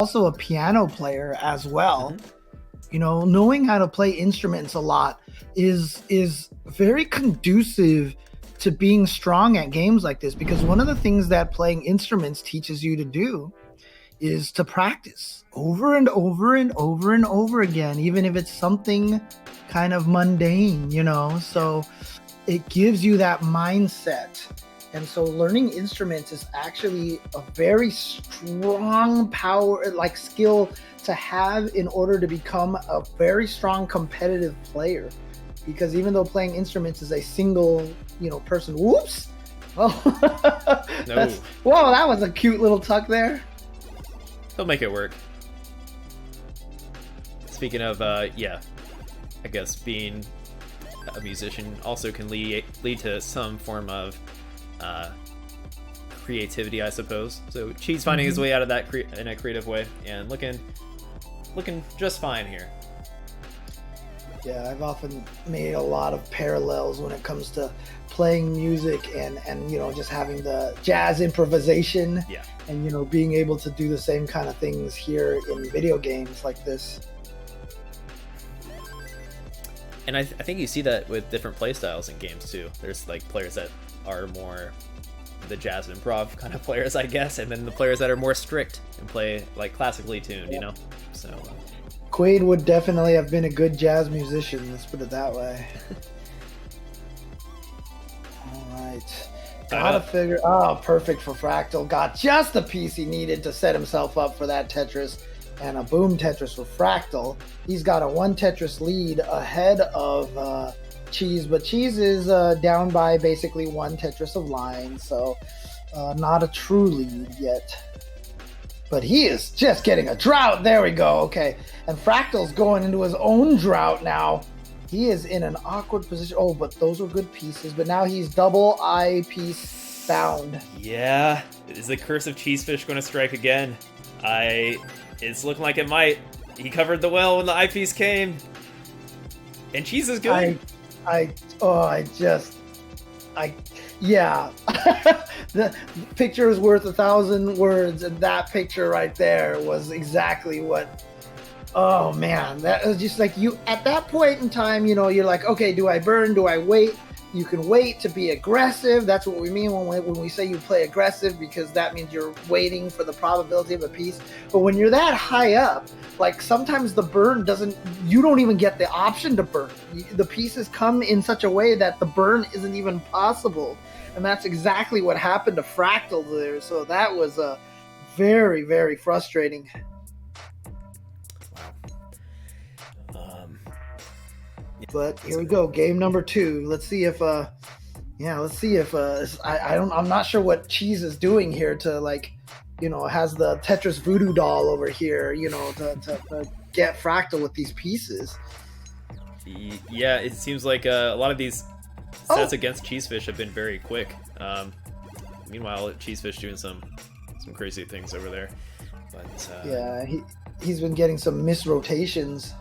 also a piano player as well. You know, knowing how to play instruments a lot is very conducive to being strong at games like this, because one of the things that playing instruments teaches you to do is to practice over and over and over and over again, even if it's something kind of mundane, you know. So it gives you that mindset. And so learning instruments is actually a very strong power, like skill to have in order to become a very strong competitive player. Because even though playing instruments is a single, you know, person, whoops. Oh, No. Whoa, that was a cute little tuck there. He'll make it work. Speaking of, yeah, I guess being a musician also can lead to some form of creativity, I suppose. So Cheez finding his way out of that in a creative way and looking just fine here. Yeah, I've often made a lot of parallels when it comes to playing music and you know, just having the jazz improvisation. Yeah. And, you know, being able to do the same kind of things here in video games like this. And I think you see that with different playstyles in games too. There's like players that are more the jazz improv kind of players, I guess, and then the players that are more strict and play like classically tuned, you know? So Quaid would definitely have been a good jazz musician, let's put it that way. All right. Gotta figure... Oh, perfect for Fractal. Got just the piece he needed to set himself up for that Tetris. And a boom Tetris for Fractal. He's got a 1 Tetris lead ahead of Cheez, but Cheez is down by basically 1 Tetris of line, so not a true lead yet. But he is just getting a drought. There we go. Okay. And Fractal's going into his own drought now. He is in an awkward position. Oh, but those were good pieces. But now he's double eyepiece bound. yeah, is the curse of Cheesefish going to strike again? It's looking like it might. He covered the well when the eyepiece came. And Cheez is good. Yeah. The picture is worth 1,000 words, and that picture right there was exactly what. Oh man, that was just like you at that point in time. You know, you're like, okay, do I burn? Do I wait? You can wait to be aggressive. That's what we mean when we say you play aggressive, because that means you're waiting for the probability of a piece. But when you're that high up, like sometimes the burn you don't even get the option to burn. The pieces come in such a way that the burn isn't even possible. And that's exactly what happened to Fractal there. So that was very, very frustrating. But here we go, game number 2. Let's see if I'm not sure what Cheez is doing here to, like, you know, has the Tetris voodoo doll over here, you know, to get Fractal with these pieces. Yeah, it seems like a lot of these sets against Cheesefish have been very quick. Meanwhile, Cheesefish doing some crazy things over there. But yeah, he's been getting some misrotations.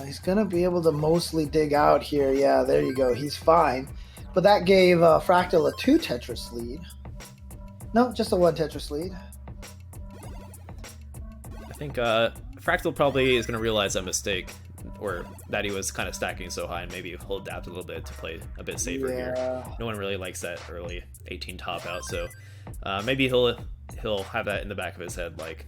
He's going to be able to mostly dig out here. Yeah, there you go. He's fine. But that gave Fractal a 2 Tetris lead. No, just a 1 Tetris lead. I think Fractal probably is going to realize that mistake, or that he was kind of stacking so high, and maybe he'll adapt a little bit to play a bit safer here. No one really likes that early 18 top out, so maybe he'll have that in the back of his head, like,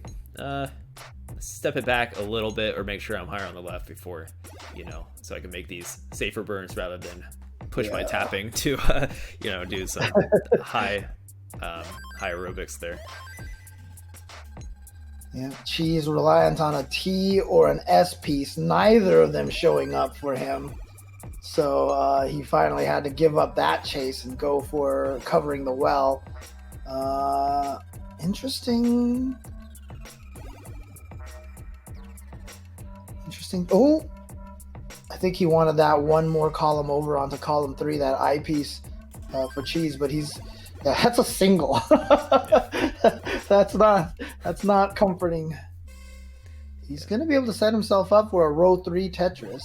step it back a little bit or make sure I'm higher on the left before, you know, so I can make these safer burns rather than push my tapping to, you know, do some high aerobics there. Yeah, Cheez reliant on a T or an S piece, neither of them showing up for him. So he finally had to give up that chase and go for covering the well. Interesting. Oh, I think he wanted that one more column over onto column 3, that eyepiece for Cheez, but that's a single. That's not comforting. He's going to be able to set himself up for a row 3 Tetris.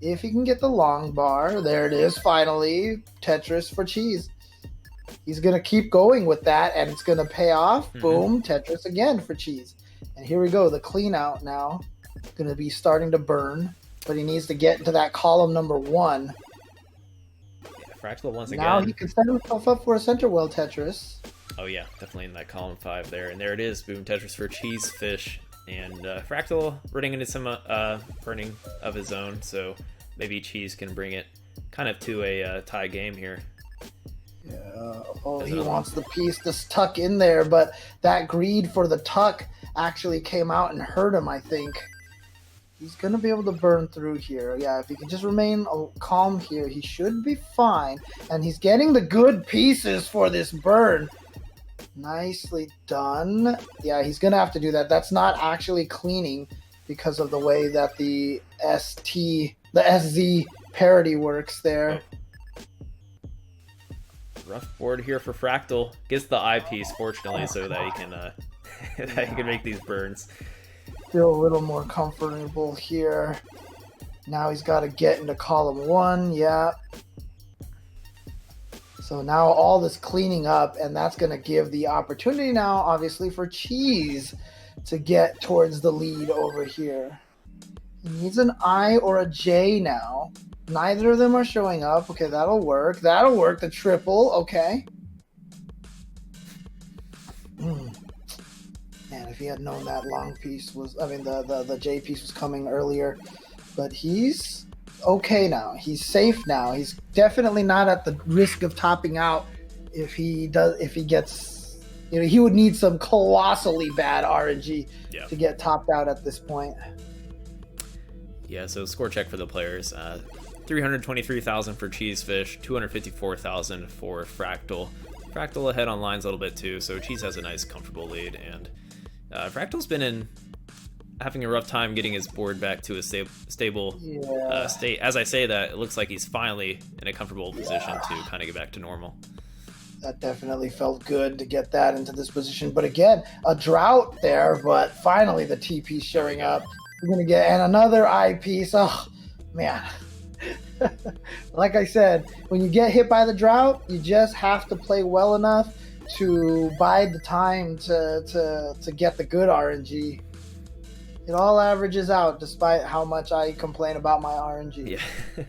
If he can get the long bar, there it is, finally, Tetris for Cheez. he's going to keep going with that, and it's going to pay off. Boom, Tetris again for Cheez. And here we go. The clean out now. Going to be starting to burn, but he needs to get into that column number 1. Fractal once again. Now he can set himself up for a center well Tetris. Oh yeah, definitely in that column 5 there. And there it is, boom, Tetris for Cheez Fish. And Fractal running into some burning of his own, so maybe Cheez can bring it kind of to a tie game here. Yeah, oh, he wants the piece to tuck in there, but that greed for the tuck actually came out and hurt him, I think. He's going to be able to burn through here. Yeah, if he can just remain calm here, he should be fine. And he's getting the good pieces for this burn. Nicely done. Yeah, he's going to have to do that. That's not actually cleaning because of the way that the SZ parity works there. Rough board here for Fractal. Gets the eyepiece, fortunately, so that he can that he can make these burns. Feel a little more comfortable here. Now he's got to get into column 1. Yeah. So now all this cleaning up, and that's going to give the opportunity now, obviously, for Cheez to get towards the lead over here. He needs an I or a J now. Neither of them are showing up. Okay, that'll work. That'll work. The triple. Okay. Man, if he had known that long piece was, the J piece was coming earlier. But he's okay now. He's safe now. He's definitely not at the risk of topping out if he gets, he would need some colossally bad RNG to get topped out at this point. Yeah, so score check for the players. 323,000 for Cheez Fish, 254,000 for Fractal. Fractal ahead on lines a little bit too, so Cheez has a nice comfortable lead, and Fractal's been having a rough time getting his board back to a stable state. As I say that, it looks like he's finally in a comfortable position to kind of get back to normal. That definitely felt good to get that into this position, but again, a drought there, but finally the TP showing up. We're going to get and another eyepiece. Oh, man. Like I said, when you get hit by the drought, you just have to play well enough to bide the time to get the good RNG. It all averages out, despite how much I complain about my RNG. Yeah.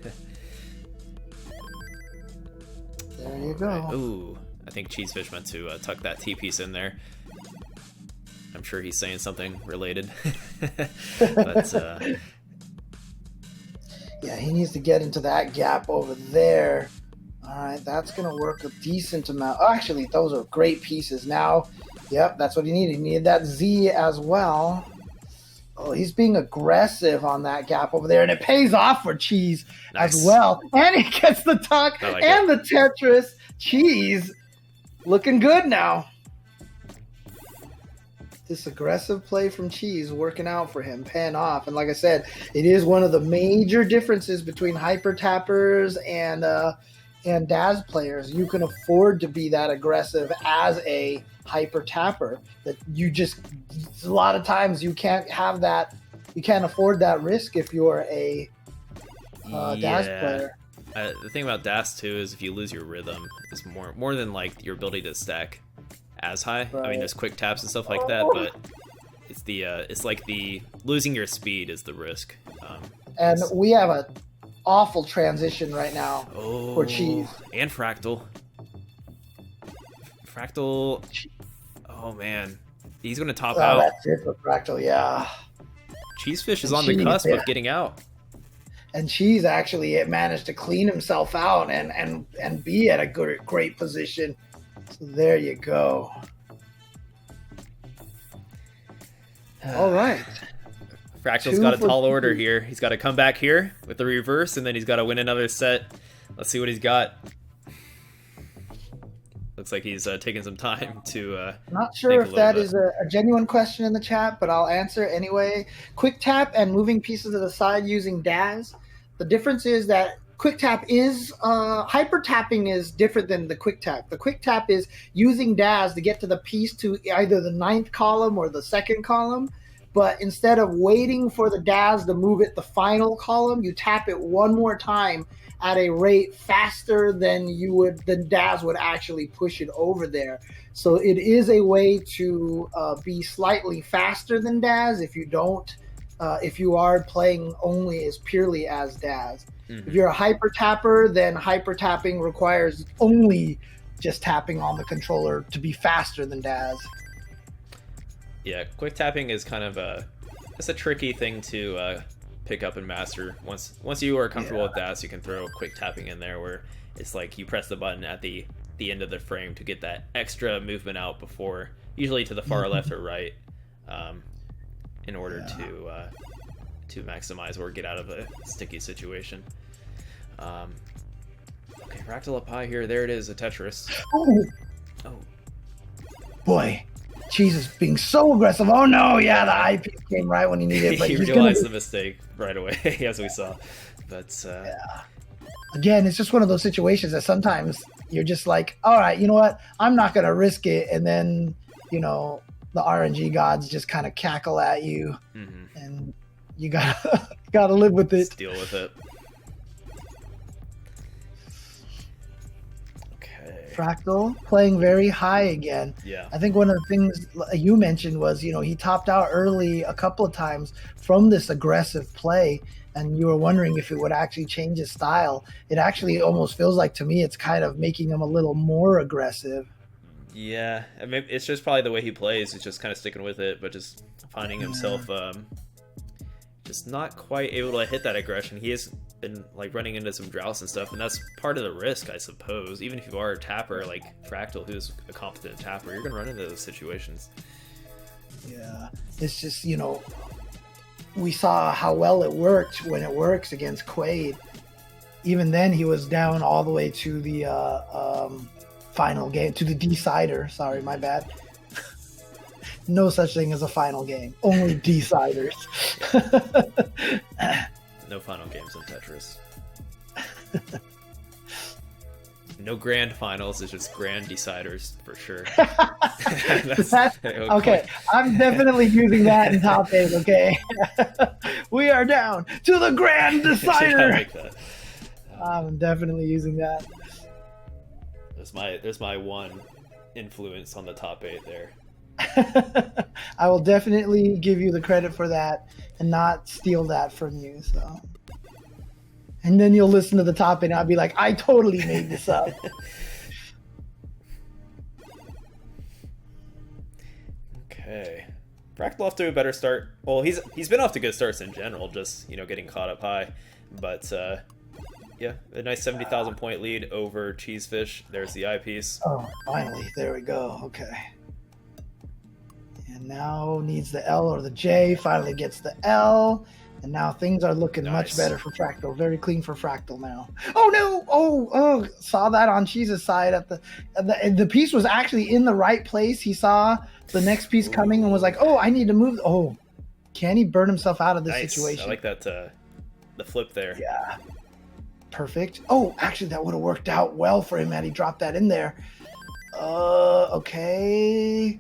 There you go. Right. Ooh, I think Cheez Fish meant to tuck that T-piece in there. I'm sure he's saying something related. But yeah, he needs to get into that gap over there. All right, that's going to work a decent amount. Oh, actually, those are great pieces. Now, yep, that's what he needed. He needed that Z as well. Oh, he's being aggressive on that gap over there, and it pays off for Cheez as well. And he gets the tuck and the Tetris. Cheez looking good now. This aggressive play from Cheez working out for him, paying off. And like I said, it is one of the major differences between hyper tappers and Daz players. You can afford to be that aggressive as a hyper tapper. That you just, a lot of times you can't have that, you can't afford that risk if you're a Daz player. The thing about Daas too is if you lose your rhythm, it's more than like your ability to stack as high. Right. I mean, there's quick taps and stuff like that, but it's like the losing your speed is the risk. And we have a awful transition right now for Cheez and Fractal. Fractal, oh man, he's gonna top out. That's it for Fractal, yeah. Cheez Fish is on the cusp of getting out. And Cheez actually managed to clean himself out and be at a great position. So there you go. All right. Fractal's got a tall order here. He's got to come back here with the reverse, and then he's got to win another set. Let's see what he's got. Looks like he's taking some time to not sure if that is a genuine question in the chat, but I'll answer anyway. Quick tap and moving pieces to the side using Daz. The difference is that quick tap is hyper tapping is different than the quick tap. The quick tap is using Daz to get to the piece to either the 9th column or the 2nd column. but instead of waiting for the Daz to move it the final column, you tap it one more time at a rate faster than Daz would actually push it over there. So it is a way to be slightly faster than Daz if you are playing only as purely as Daz. Mm-hmm. If you're a hyper tapper, then hyper tapping requires only just tapping on the controller to be faster than Daz. Yeah, quick tapping is kind of it's a tricky thing to pick up and master. Once you are comfortable with Daz, you can throw quick tapping in there where it's like you press the button at the end of the frame to get that extra movement out before, usually to the far left or right, in order to maximize or get out of a sticky situation. Okay, Fractal up high here. There it is, a Tetris. Oh boy, Cheez is being so aggressive. Oh no, yeah, the eyepiece came right when he needed it. But he realized the mistake right away, as we saw. But again, it's just one of those situations that sometimes you're just like, all right, you know what? I'm not going to risk it. And then, the RNG gods just kind of cackle at you. Mm-hmm. And you gotta live with it. Just deal with it. Okay. Fractal playing very high again. Yeah. I think one of the things you mentioned was, he topped out early a couple of times from this aggressive play. And you were wondering if it would actually change his style. It actually almost feels like, to me, it's kind of making him a little more aggressive. Yeah, I mean, it's just probably the way he plays. He's just kind of sticking with it, but just finding himself just not quite able to hit that aggression. He has been running into some droughts and stuff, and that's part of the risk, I suppose. Even if you are a tapper like Fractal, who's a competent tapper, you're going to run into those situations. Yeah, it's just, we saw how well it worked when it works against Quaid. Even then, he was down all the way to the final game, to the decider. Sorry, my bad. No such thing as a final game. Only deciders. No final games in Tetris. No grand finals, it's just grand deciders for sure. Okay, I'm definitely using that in top 8, okay? We are down to the grand decider. I like that. I'm definitely using that. There's my one influence on the top 8 there. I will definitely give you the credit for that and not steal that from you, so. And then you'll listen to the top and I'll be like, I totally made this up. Okay. Fractal off to a better start. Well, he's been off to good starts in general, just, getting caught up high. But, yeah, a nice 70,000 point lead over Cheesefish. There's the eyepiece. Oh, finally. There we go. Okay. And now needs the L or the J. Finally gets the L. And now things are looking much better for Fractal. Very clean for Fractal now. Oh no! Oh! Saw that on Cheez's side at the piece was actually in the right place. He saw the next piece coming and was like, "Oh, I need to move." Oh, can he burn himself out of this situation? I like that. The flip there. Yeah. Perfect. Oh, actually, that would have worked out well for him had he dropped that in there. Okay.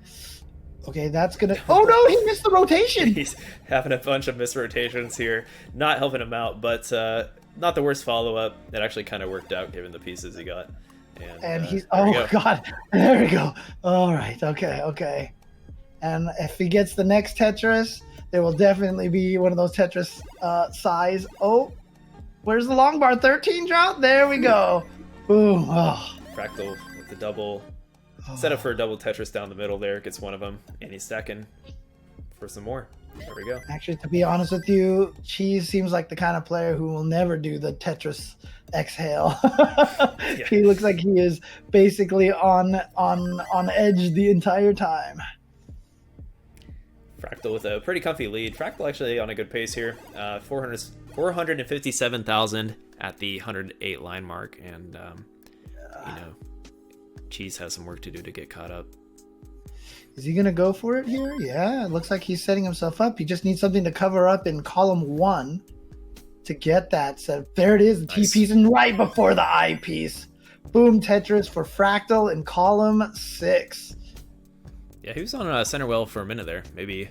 Okay, that's gonna. Oh no, he missed the rotation. He's having a bunch of missed rotations here, not helping him out, but not the worst follow up. It actually kind of worked out given the pieces he got. And he's god, there we go. All right, okay. And if he gets the next Tetris, there will definitely be one of those Tetris size. Oh, where's the long bar? 13 drought. There we go. Boom. Oh. Fractal with the double. Set up for a double Tetris down the middle there. Gets one of them, and he's stacking for some more. There we go. Actually, to be honest with you, Cheez seems like the kind of player who will never do the Tetris exhale. Yeah. He looks like he is basically on edge the entire time. Fractal with a pretty comfy lead. Fractal actually on a good pace here. 457,000 at the 108 line mark, and Cheez has some work to do to get caught up. Is he gonna go for it here? Yeah, it looks like he's setting himself up. He just needs something to cover up in column 1 to get that. So there it is, the T piece, and right before the I piece. Boom, Tetris for Fractal in column 6. Yeah, he was on center well for a minute there. Maybe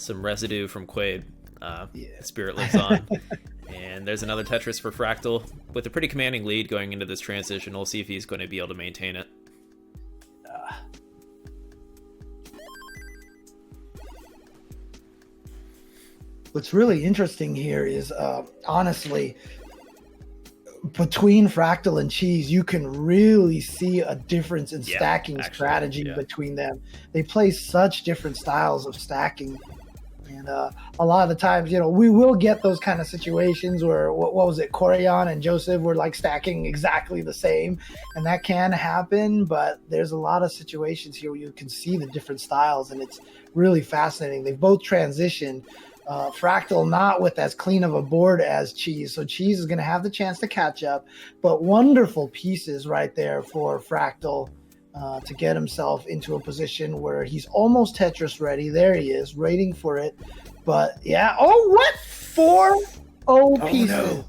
Some residue from Quaid. Yeah. Spirit lives on. And there's another Tetris for Fractal with a pretty commanding lead going into this transition. We'll see if he's going to be able to maintain it. What's really interesting here is, honestly, between Fractal and Cheez, you can really see a difference in stacking strategy between them. They play such different styles of stacking. And a lot of the times, we will get those kind of situations where, what was it, Corian and Joseph were like stacking exactly the same. And that can happen, but there's a lot of situations here where you can see the different styles, and it's really fascinating. They've both transitioned. Fractal not with as clean of a board as Cheez, so Cheez is going to have the chance to catch up, but wonderful pieces right there for Fractal to get himself into a position where he's almost Tetris ready. There he is, waiting for it. But yeah, what? 4-0 pieces. No.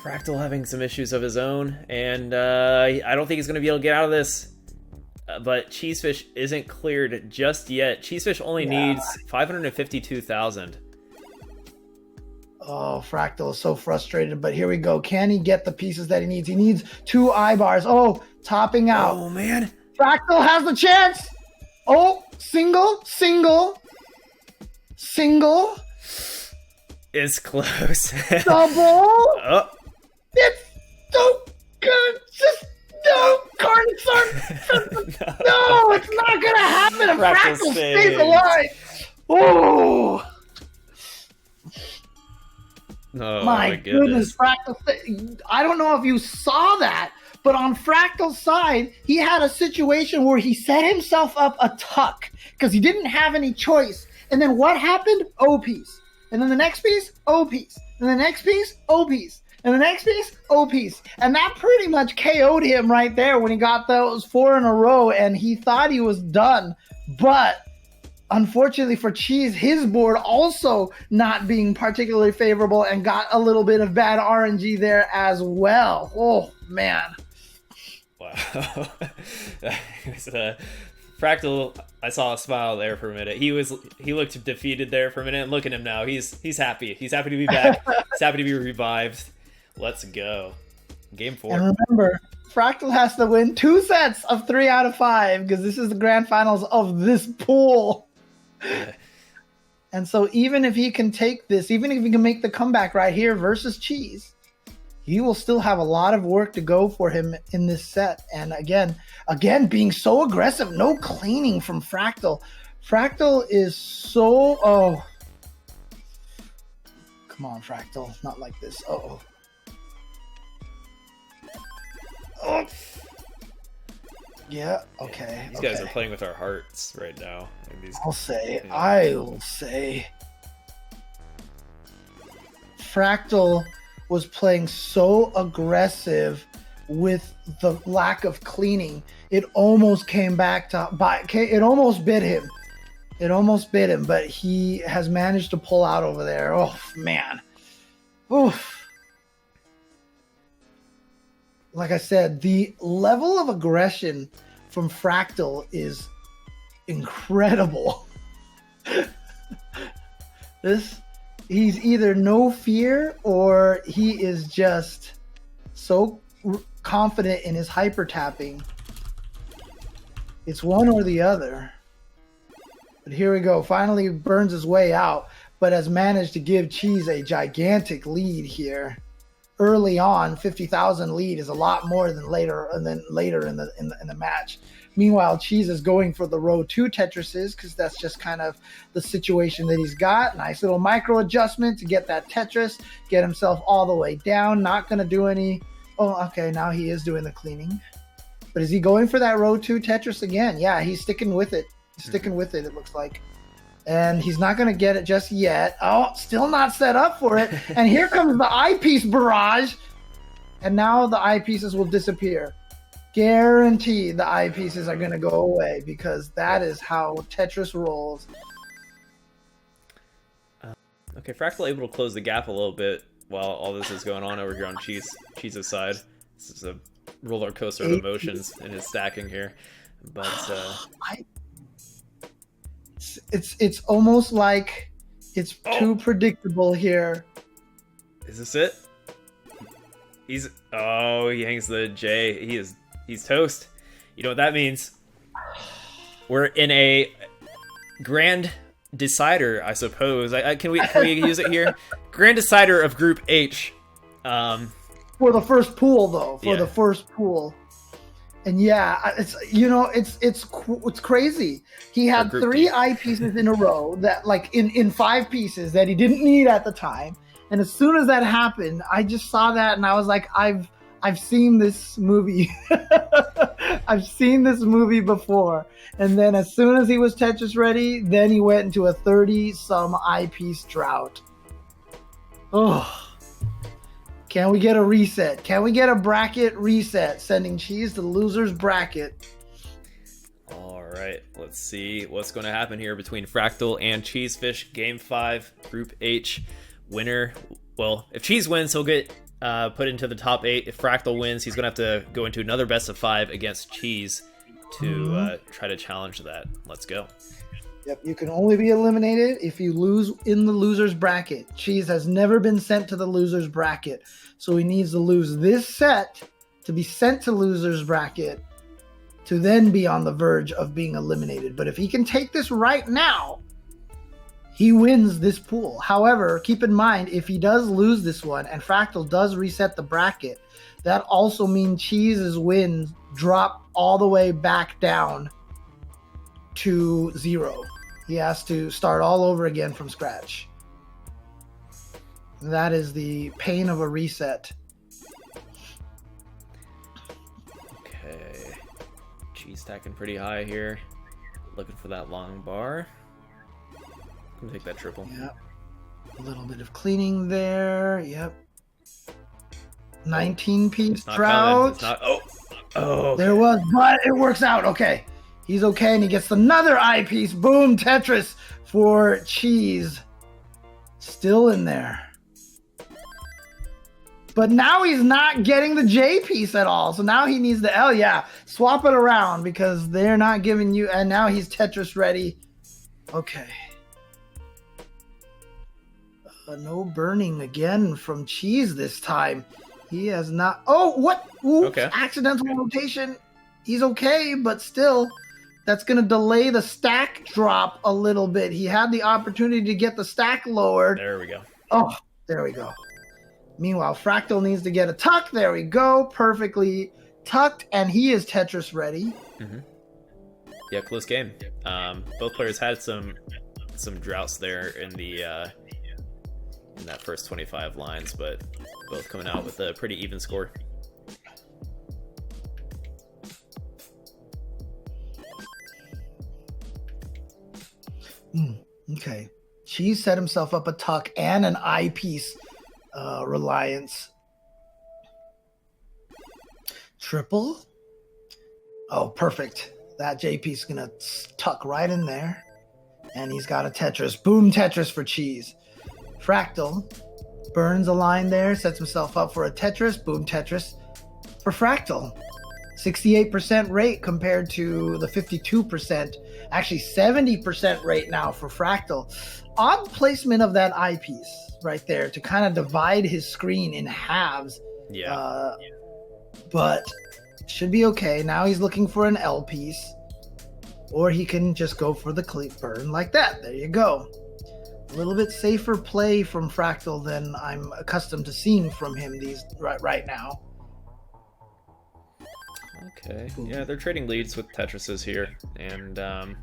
Fractal having some issues of his own, and I don't think he's going to be able to get out of this. But Cheesefish isn't cleared just yet. Cheesefish only needs 552,000. Oh, Fractal is so frustrated, but here we go. Can he get the pieces that he needs? He needs 2 I-bars. Oh, topping out. Oh, man. Fractal has the chance. Oh, single. It's close. Double. Oh. It's so good. Just no, Carnison. No, it's not going to happen if Fractal stays alive. Oh. Oh, my goodness, Fractal. I don't know if you saw that, but on Fractal's side, he had a situation where he set himself up a tuck because he didn't have any choice. And then what happened? O piece. And then the next piece, O piece. And the next piece, O piece. And the next piece, O piece. And that pretty much KO'd him right there when he got those 4 in a row, and he thought he was done. But unfortunately for Cheez, his board also not being particularly favorable and got a little bit of bad RNG there as well. Oh, man. Wow. Fractal, I saw a smile there for a minute. He looked defeated there for a minute, and look at him now. He's happy. He's happy to be back. He's happy to be revived. Let's go. Game 4. And remember, Fractal has to win 2 sets of 3 out of 5 because this is the grand finals of this pool. Yeah. And so even if he can take this, even if he can make the comeback right here versus Cheez, he will still have a lot of work to go for him in this set. And again, being so aggressive, no cleaning from Fractal. Fractal is so, come on, Fractal, not like this. Oh. Yeah, okay. These guys are playing with our hearts right now. I will say. Fractal was playing so aggressive with the lack of cleaning. It almost came back to it almost bit him. But he has managed to pull out over there. Oh, man. Oof. Like I said, the level of aggression from Fractal is incredible. He's either no fear or he is just so confident in his hyper tapping. It's one or the other. But here we go. Finally burns his way out, but has managed to give Cheez a gigantic lead here. Early on, 50,000 lead is a lot more than later in the match. Meanwhile, Cheez is going for the row 2 Tetrises because that's just kind of the situation that he's got. Nice little micro adjustment to get that Tetris, get himself all the way down. Not going to do any. Oh, okay. Now he is doing the cleaning. But is he going for that row 2 Tetris again? Yeah, he's sticking with it. It looks like. And he's not going to get it just yet. Oh, still not set up for it. And here comes the eyepiece barrage. And now the eyepieces will disappear. Guaranteed the eyepieces are going to go away because that is how Tetris rolls. Okay, Fractal able to close the gap a little bit while all this is going on over here on Cheez's side. This is a roller coaster of emotions in his stacking here. But it's almost like It's too predictable here. Is this it? He hangs the J. He's toast. You know what that means? We're in a grand decider, I suppose. Can we use it here? Grand decider of Group H. For the first pool, though. The first pool. And yeah, it's crazy. He had 3 eye pieces in a row that, like, in 5 pieces that he didn't need at the time. And as soon as that happened, I just saw that and I was like, I've seen this movie. I've seen this movie before. And then as soon as he was Tetris ready, then he went into a 30-some eyepiece drought. Oh, can we get a reset? Can we get a bracket reset? Sending Cheez to the loser's bracket. All right, let's see what's going to happen here between Fractal and Cheesefish. Game 5, Group H. Winner. Well, if Cheez wins, he'll get put into the top 8. If Fractal wins, he's going to have to go into another best of 5 against Cheez to try to challenge that. Let's go. Yep, you can only be eliminated if you lose in the loser's bracket. Cheez has never been sent to the loser's bracket, so he needs to lose this set to be sent to loser's bracket to then be on the verge of being eliminated. But if he can take this right now, he wins this pool. However, keep in mind, if he does lose this one and Fractal does reset the bracket, that also means Cheez's wins drop all the way back down to 0. He has to start all over again from scratch. That is the pain of a reset. Okay. Cheez stacking pretty high here. Looking for that long bar. I'm gonna take that triple. Yep. A little bit of cleaning there. Yep. 19-piece drought. It's not. Oh. Okay. There was, but it works out. Okay. He's okay, and he gets another eyepiece. Boom, Tetris for Cheez. Still in there. But now he's not getting the J piece at all. So now he needs the L. Yeah, swap it around because they're not giving you. And now he's Tetris ready. Okay. No burning again from Cheez this time. He has not. Oh, what? Oops, okay. Accidental rotation. He's okay, but still. That's going to delay the stack drop a little bit. He had the opportunity to get the stack lowered. There we go. Oh, there we go. Meanwhile, Fractal needs to get a tuck. There we go. Perfectly tucked, and he is Tetris ready. Mm-hmm. Yeah, close game. Both players had some droughts there in the in that first 25 lines, but both coming out with a pretty even score. Okay. Cheez set himself up a tuck and an eyepiece reliance. Triple. Oh, perfect. That J piece is going to tuck right in there. And he's got a Tetris. Boom, Tetris for Cheez. Fractal burns a line there, sets himself up for a Tetris. Boom, Tetris for Fractal. 68% rate compared to the 52%, actually 70% rate now for Fractal. Odd placement of that eyepiece right there to kind of divide his screen in halves. Yeah. But should be okay. Now he's looking for an L piece, or he can just go for the clean burn like that. There you go. A little bit safer play from Fractal than I'm accustomed to seeing from him right now. Okay, yeah, they're trading leads with Tetrises here, and we're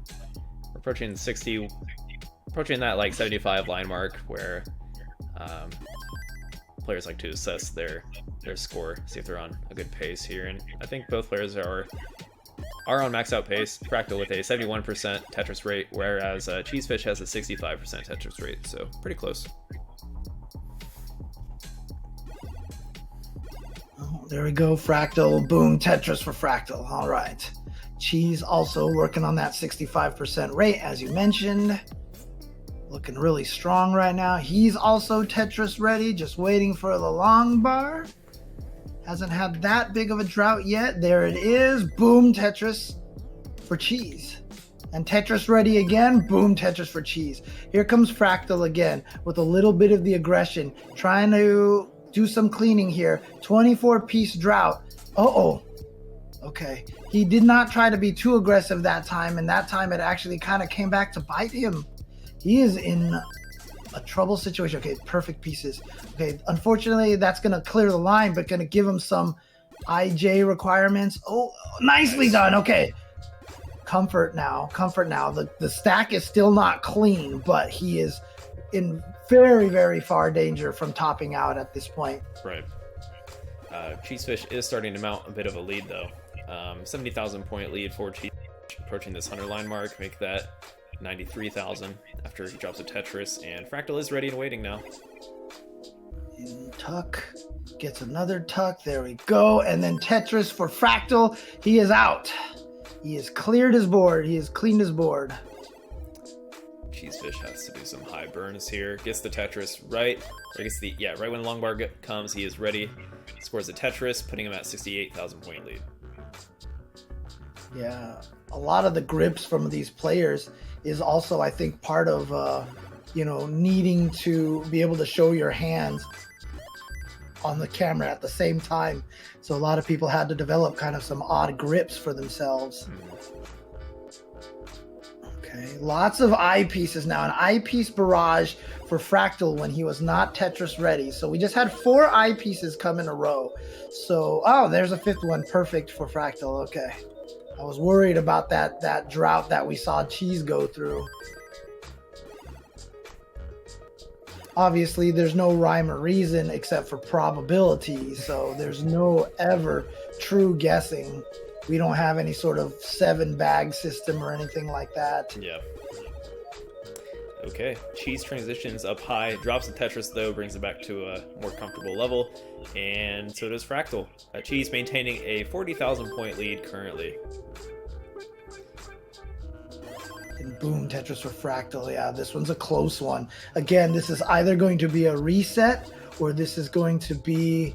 approaching that like 75 line mark where players like to assess their score, see if they're on a good pace here, and I think both players are on max out pace. Fractal with a 71% Tetris rate, whereas Cheesefish has a 65% Tetris rate, so pretty close. There we go, Fractal. Boom, Tetris for Fractal. All right. Cheez also working on that 65% rate, as you mentioned. Looking really strong right now. He's also Tetris ready, just waiting for the long bar. Hasn't had that big of a drought yet. There it is. Boom, Tetris for Cheez. And Tetris ready again. Boom, Tetris for Cheez. Here comes Fractal again with a little bit of the aggression. Trying to do some cleaning here. 24-piece drought. Uh-oh. Okay. He did not try to be too aggressive that time, and that time it actually kind of came back to bite him. He is in a trouble situation. Okay, perfect pieces. Okay, unfortunately, that's going to clear the line, but going to give him some IJ requirements. Oh, nicely done. Okay. Comfort now. The stack is still not clean, but he is in very, very far danger from topping out at this point. Right. Cheesefish is starting to mount a bit of a lead, though. 70,000 point lead for Cheez, approaching this 100 line mark, make that 93,000 after he drops a Tetris, and Fractal is ready and waiting now. In tuck, gets another tuck, there we go, and then Tetris for Fractal. He is out. He has cleared his board. He has cleaned his board. Cheesefish has to do some high burns here. Gets the Tetris right, or gets the, yeah, right when the long bar comes, he is ready. Scores a Tetris, putting him at 68,000 point lead. Yeah, a lot of the grips from these players is also, I think, part of, needing to be able to show your hands on the camera at the same time. So a lot of people had to develop kind of some odd grips for themselves. Okay, lots of eyepieces now. An eyepiece barrage for Fractal when he was not Tetris ready. So we just had 4 eyepieces come in a row. So, oh, there's a 5th one. Perfect for Fractal. Okay. I was worried about that drought that we saw Cheez go through. Obviously, there's no rhyme or reason except for probability, so there's no ever true guessing. We don't have any sort of 7-bag system or anything like that. Yeah. Okay, Cheez transitions up high, drops the Tetris though, brings it back to a more comfortable level, and so does Fractal. Cheez maintaining a 40,000 point lead currently. And boom, Tetris for Fractal. Yeah, this one's a close one. Again, this is either going to be a reset or this is going to be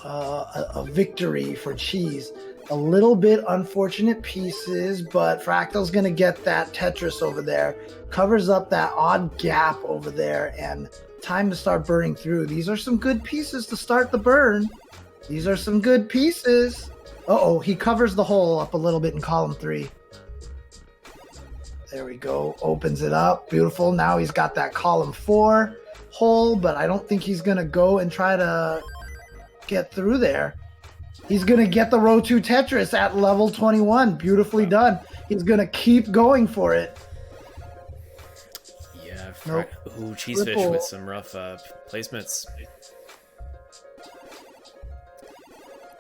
a victory for Cheez. A little bit unfortunate pieces, but Fractal's going to get that Tetris over there. Covers up that odd gap over there, and time to start burning through. These are some good pieces to start the burn. These are some good pieces. Uh-oh, he covers the hole up a little bit in column 3. There we go. Opens it up. Beautiful. Now he's got that column 4 hole, but I don't think he's going to go and try to get through there. He's going to get the row 2 Tetris at level 21. Beautifully done. He's going to keep going for it. Yeah. Nope. Ooh, Cheesefish with some rough placements.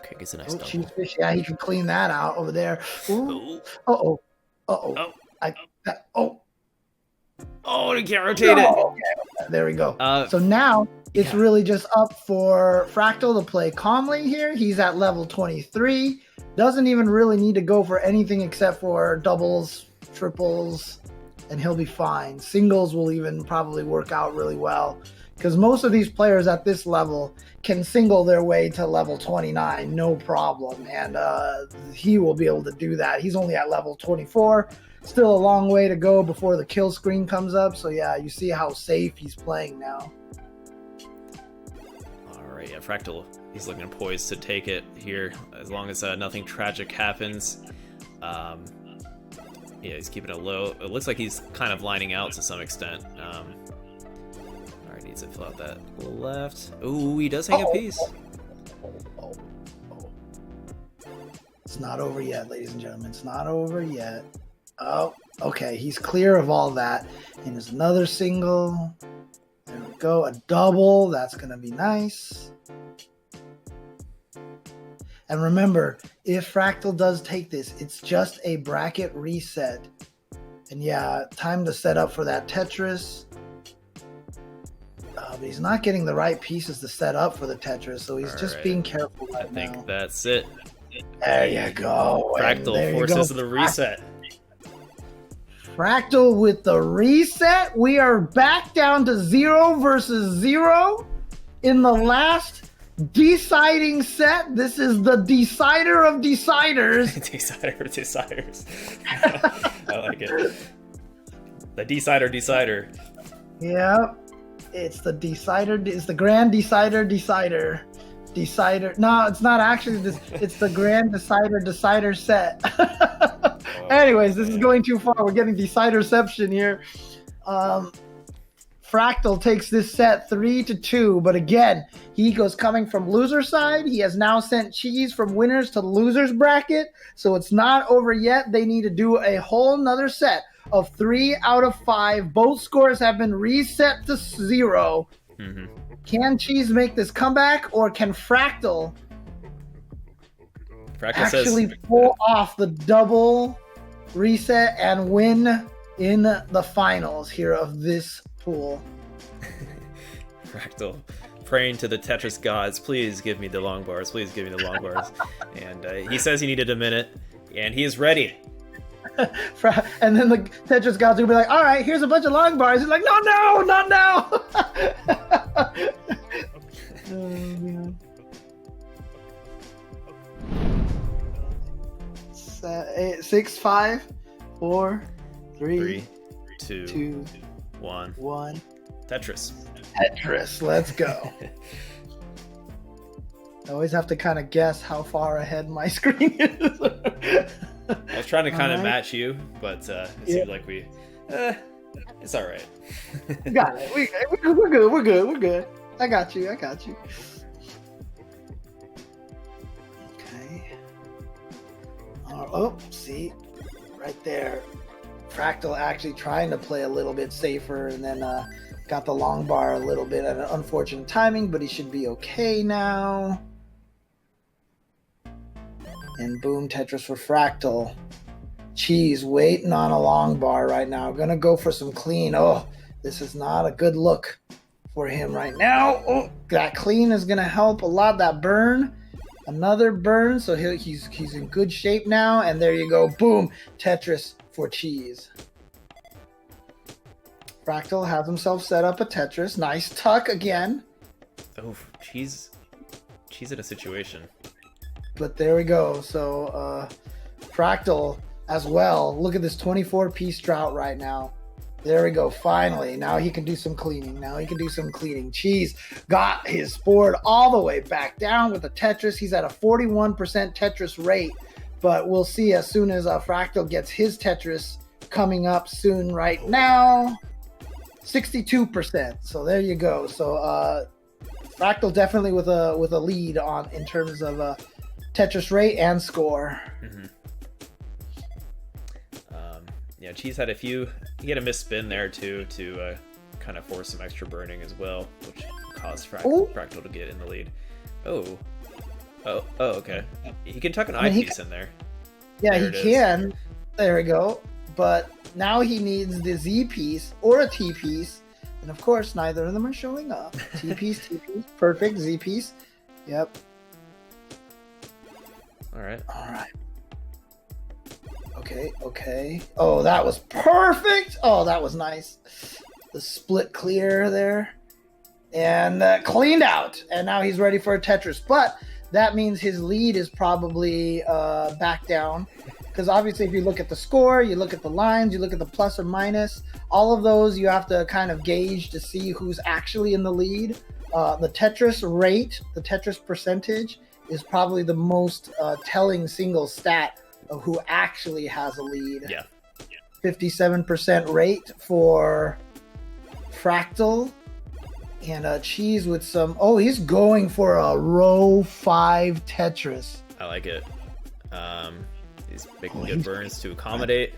Okay, gets a nice double. Cheesefish, yeah, he can clean that out over there. Ooh. Uh-oh. Uh-oh. Oh, he can't rotate it. Okay. There we go. So now it's really just up for Fractal to play calmly here. He's at level 23. Doesn't even really need to go for anything except for doubles, triples, and he'll be fine. Singles will even probably work out really well because most of these players at this level can single their way to level 29, no problem. And he will be able to do that. He's only at level 24. Still a long way to go before the kill screen comes up. So yeah, you see how safe he's playing now. All right, yeah, Fractal, he's looking poised to take it here as long as nothing tragic happens. Yeah, he's keeping it low. It looks like he's kind of lining out to some extent. All right, needs to fill out that left. Ooh, he does hang a piece. It's not over yet, ladies and gentlemen. It's not over yet. Oh, okay. He's clear of all that. And there's another single. There we go. A double. That's going to be nice. And remember, if Fractal does take this, it's just a bracket reset. And yeah, time to set up for that Tetris. But he's not getting the right pieces to set up for the Tetris, so he's just being careful right now. I think that's it. There you go. Fractal forces the reset. Fractal with the reset. We are back down to 0 versus 0 in the last deciding set. This is the decider of deciders. Decider of deciders. I like it. The decider. Yep. It's the decider. It's the grand decider. No, it's not actually this. It's the grand decider set. Anyways, this is going too far. We're getting deciderception here. Fractal takes this set 3-2, but again, he goes coming from loser side. He has now sent Cheez from winners to losers bracket, so it's not over yet. They need to do a whole nother set of 3 out of 5. Both scores have been reset to 0. Mm-hmm. Can Cheez make this comeback, or can Fractal actually pull off the double reset and win in the finals here of this pool? Fractal praying to the Tetris gods, please give me the long bars, please give me the long bars. And he says he needed a minute, and he is ready. And then the Tetris gods will be like, all right, here's a bunch of long bars. He's like, no, not now. Oh, man. 6, 5, 4, 3, 2, 1. Tetris. Let's go. I always have to kind of guess how far ahead my screen is. I was trying to kind of match you, but it seemed like it's all right. Got it. We're good. I got you. Okay. Oh, see, right there. Fractal actually trying to play a little bit safer, and then got the long bar a little bit at an unfortunate timing, but he should be okay now. And boom, Tetris for Fractal. Cheez waiting on a long bar right now. Gonna go for some clean. Oh, this is not a good look for him right now. Oh, that clean is gonna help a lot. That burn, another burn, so he's in good shape now. And there you go, boom, Tetris for Cheez. Fractal has himself set up a Tetris. Nice tuck again. Oh, Cheez in a situation. But there we go. So Fractal as well. Look at this 24-piece drought right now. There we go. Finally. Now he can do some cleaning. Cheez got his board all the way back down with a Tetris. He's at a 41% Tetris rate. But we'll see as soon as Fractal gets his Tetris coming up soon right now. 62%. So there you go. So Fractal definitely with a lead on in terms of Tetris rate and score. Mm-hmm. Yeah, Cheez had he had a missed spin there too to kind of force some extra burning as well, which caused Fractal to get in the lead. Oh, okay. He can tuck an eyepiece in there. Yeah, he can. There we go. But now he needs the Z piece or a T piece, and of course neither of them are showing up. T piece, perfect. Z piece. Yep. All right. Okay. Oh, that was perfect. Oh, that was nice. The split clear there. And cleaned out. And now he's ready for a Tetris. But that means his lead is probably back down. Because obviously if you look at the score, you look at the lines, you look at the plus or minus, all of those you have to kind of gauge to see who's actually in the lead. The Tetris rate, the Tetris percentage, is probably the most telling single stat of who actually has a lead. Yeah. 57% rate for Fractal. And Cheez with some... Oh, he's going for a row 5 Tetris. I like it. He's making good burns to accommodate.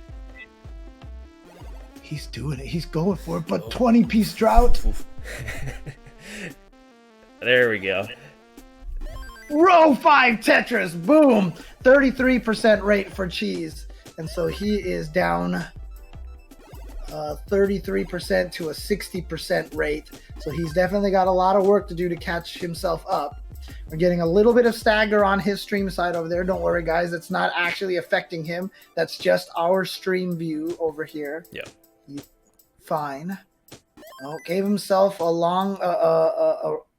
He's doing it. He's going for it. But 20-piece drought. There we go. Row 5 Tetris. Boom. 33% rate for Cheez. And so he is down 33% to a 60% rate. So he's definitely got a lot of work to do to catch himself up. We're getting a little bit of stagger on his stream side over there. Don't worry, guys. It's not actually affecting him. That's just our stream view over here. Yeah. He's fine. Oh, gave himself a long...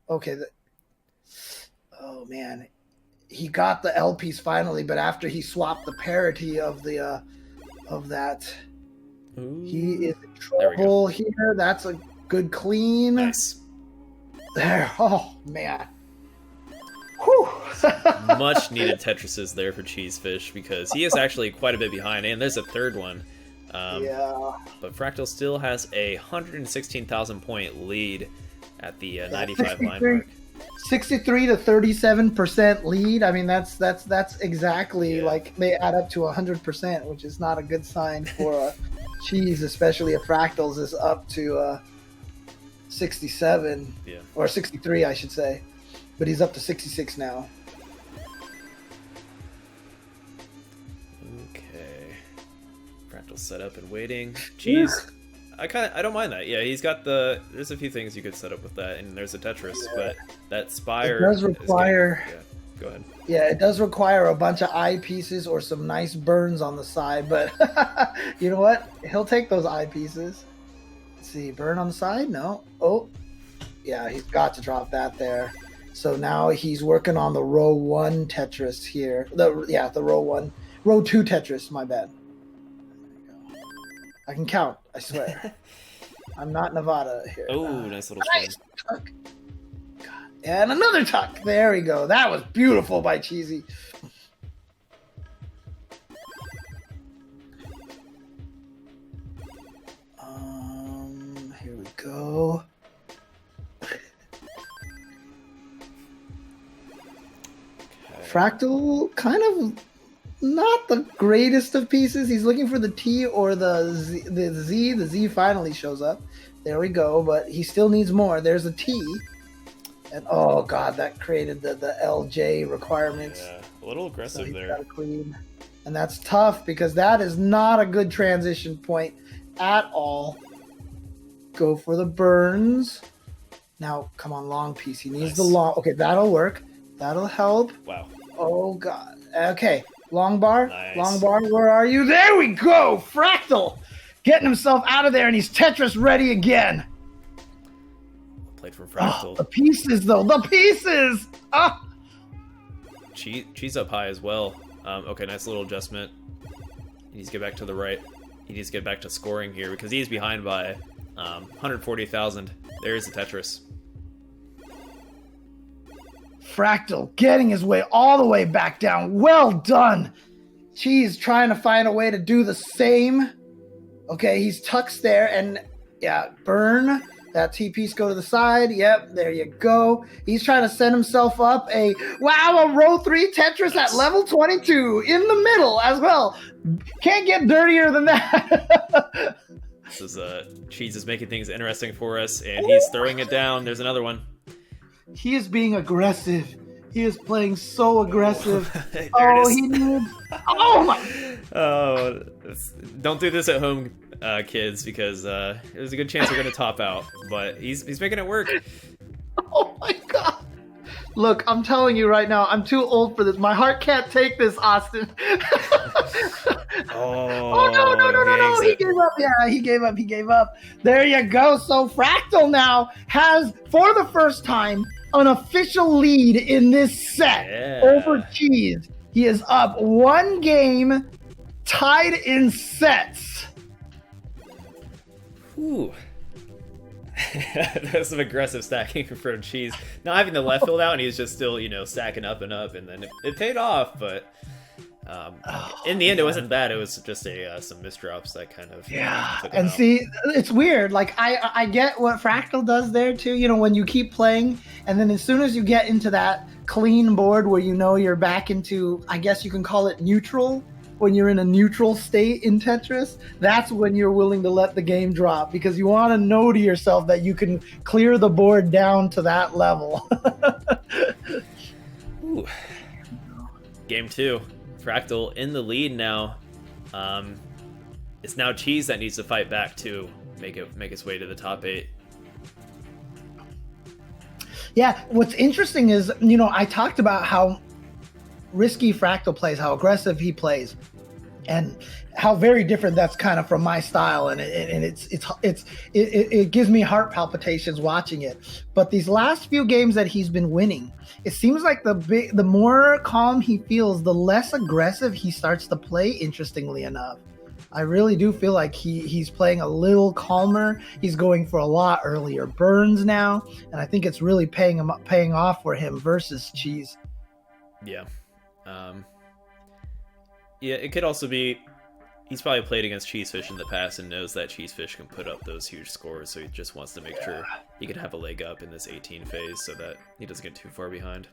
okay. Oh, man. He got the L piece finally, but after he swapped the parity of the of that... Ooh. He is in trouble here. That's a good clean. Nice. There. Oh, man. Whew. Much needed Tetrises there for Cheesefish because he is actually quite a bit behind, and there's a third one. Yeah. But Fractal still has a 116,000 point lead at the 95 line mark. 63 to 37% lead. I mean, that's exactly like they add up to 100%, which is not a good sign for a Cheez, especially if Fractals is up to 67 or 63, I should say. But he's up to 66 now. Okay. Fractal set up and waiting. Cheez. I don't mind that. Yeah, he's got there's a few things you could set up with that, and there's a Tetris, but that Spire does require go ahead. Yeah, it does require a bunch of eye pieces or some nice burns on the side, but you know what? He'll take those eye pieces. Let's see, burn on the side? No. Oh. Yeah, he's got to drop that there. So now he's working on the row 1 Tetris here. The row 1. Row 2 Tetris, my bad. I can count, I swear. I'm not Nevada here. Oh, nice little spin. Nice tuck. God. And another tuck. There we go. That was beautiful by Cheezy. Here we go. Fractal kind of not the greatest of pieces. He's looking for the T or the Z. The Z finally shows up. There we go, but he still needs more. There's a T. And oh god, that created the LJ requirements. Yeah, a little aggressive there. Got a clean. And that's tough because that is not a good transition point at all. Go for the burns. Now, come on, long piece. He needs the long. Okay, that'll work. That'll help. Wow. Oh god. Okay. Long bar. Nice. Long bar. Where are you? There we go. Fractal getting himself out of there, and he's Tetris ready again. Played from Fractal. Oh, the pieces, though. The pieces. Ah. Cheez up high as well. Okay, nice little adjustment. He needs to get back to the right. He needs to get back to scoring here because he's behind by 140,000. There's the Tetris. Fractal getting his way all the way back down. Well done. Cheez trying to find a way to do the same. Okay, he's tucks there, and yeah, burn. That T-piece go to the side. Yep, there you go. He's trying to set himself up a row 3 Tetris at level 22 in the middle as well. Can't get dirtier than that. This is Cheez is making things interesting for us, and he's throwing it down. There's another one. He is being aggressive. He is playing so aggressive. He needs. Oh my! Oh, don't do this at home, kids, because there's a good chance you're going to top out. But he's making it work. Oh my god! Look, I'm telling you right now, I'm too old for this. My heart can't take this, Austin. Oh no! He gave up. Yeah, he gave up. There you go. So Fractal now has, for the first time, an official lead in this set over Cheez. He is up 1 game, tied in sets. Ooh. That's some aggressive stacking from Cheez. Not having the left field out, and he's just still, stacking up, and then it paid off, but in the end, it wasn't bad. It was just some misdrops that kind of took him out. See, it's weird. Like I get what Fractal does there too. When you keep playing, and then as soon as you get into that clean board where you're back into, I guess you can call it neutral. When you're in a neutral state in Tetris, that's when you're willing to let the game drop because you want to know to yourself that you can clear the board down to that level. Ooh. Game 2. Fractal in the lead now. It's now Cheez that needs to fight back to make its way to the top 8. Yeah, what's interesting is, I talked about how risky Fractal plays, how aggressive he plays, and how very different that's kind of from my style, and it gives me heart palpitations watching it. But these last few games that he's been winning, it seems like the more calm he feels, the less aggressive he starts to play, interestingly enough. I really do feel like he's playing a little calmer. He's going for a lot earlier burns now, and I think it's really paying off for him versus Cheez. Yeah. Yeah, it could also be he's probably played against Cheesefish in the past and knows that Cheesefish can put up those huge scores, so he just wants to make sure he can have a leg up in this 18 phase so that he doesn't get too far behind.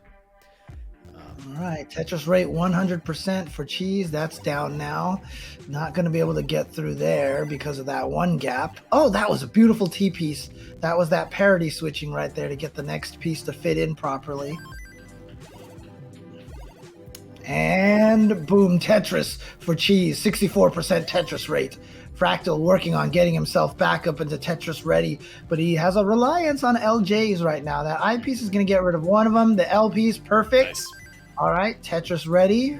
All right, Tetris rate 100% for Cheez. That's down now. Not going to be able to get through there because of that one gap. Oh, that was a beautiful T-piece. That was that parity switching right there to get the next piece to fit in properly. And boom, Tetris for Cheez. 64% Tetris rate. Fractal working on getting himself back up into Tetris ready, but he has a reliance on LJs right now. That I piece is going to get rid of one of them. The L piece, perfect. Nice. All right, Tetris ready.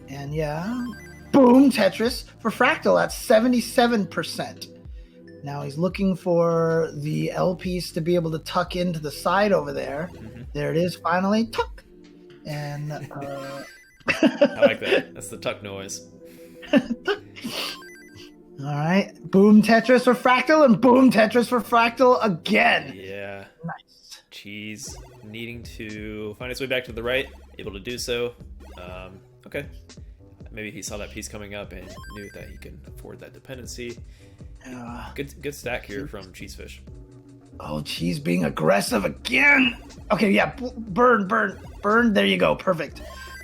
And yeah, boom, Tetris for Fractal at 77%. Now he's looking for the L piece to be able to tuck into the side over there. Mm-hmm. There it is, finally, tuck. And I like that. That's the tuck noise. All right, boom, Tetris for Fractal, and boom, Tetris for Fractal again. Yeah. Nice. Cheez needing to find its way back to the right, able to do so. Okay. Maybe he saw that piece coming up and knew that he can afford that dependency. Good stack here from Cheesefish. Oh, Cheez being aggressive again. Okay, yeah, burn. There you go, perfect.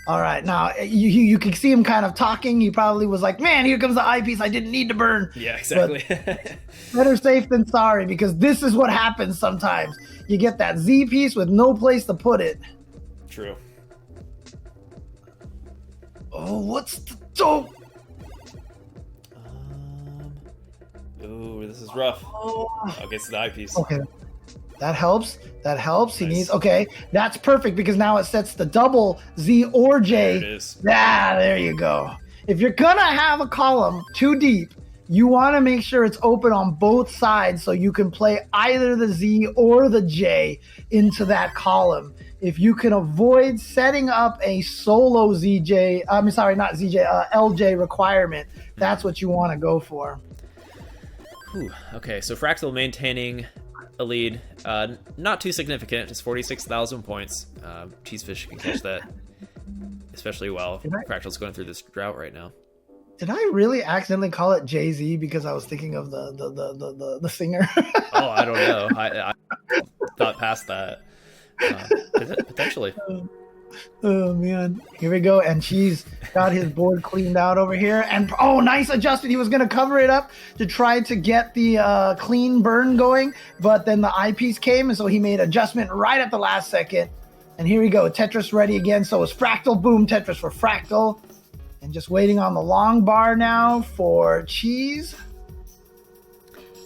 All right, now you can see him kind of talking. He probably was like, man, here comes the eyepiece. I didn't need to burn. Yeah, exactly. Better safe than sorry, because this is what happens sometimes. You get that Z piece with no place to put it. True. Oh, what's the dope? Ooh, this is rough. Oh, gets the eyepiece. okay. That helps. He Nice. needs. Okay, that's perfect because now it sets the double Z or J. There it is. Yeah, there you go. If you're gonna have a column too deep, you want to make sure it's open on both sides so you can play either the Z or the J into that column. If you can avoid setting up a solo ZJ, I'm sorry, not ZJ, LJ requirement, that's what you want to go for. Whew. Okay, so Fractal maintaining a lead, not too significant, just 46,000 points. Cheesefish can catch that especially well. Fractal's going through this drought right now. Did I really accidentally call it Jay-Z because I was thinking of the singer? Oh, I don't know. I thought past that. Potentially. Oh man, here we go. And Cheez got his board cleaned out over here. And oh, nice adjustment. He was going to cover it up to try to get the clean burn going, but then the eyepiece came, and so he made adjustment right at the last second. And here we go, Tetris ready again. So it's Fractal, boom, Tetris for Fractal. And just waiting on the long bar now for Cheez.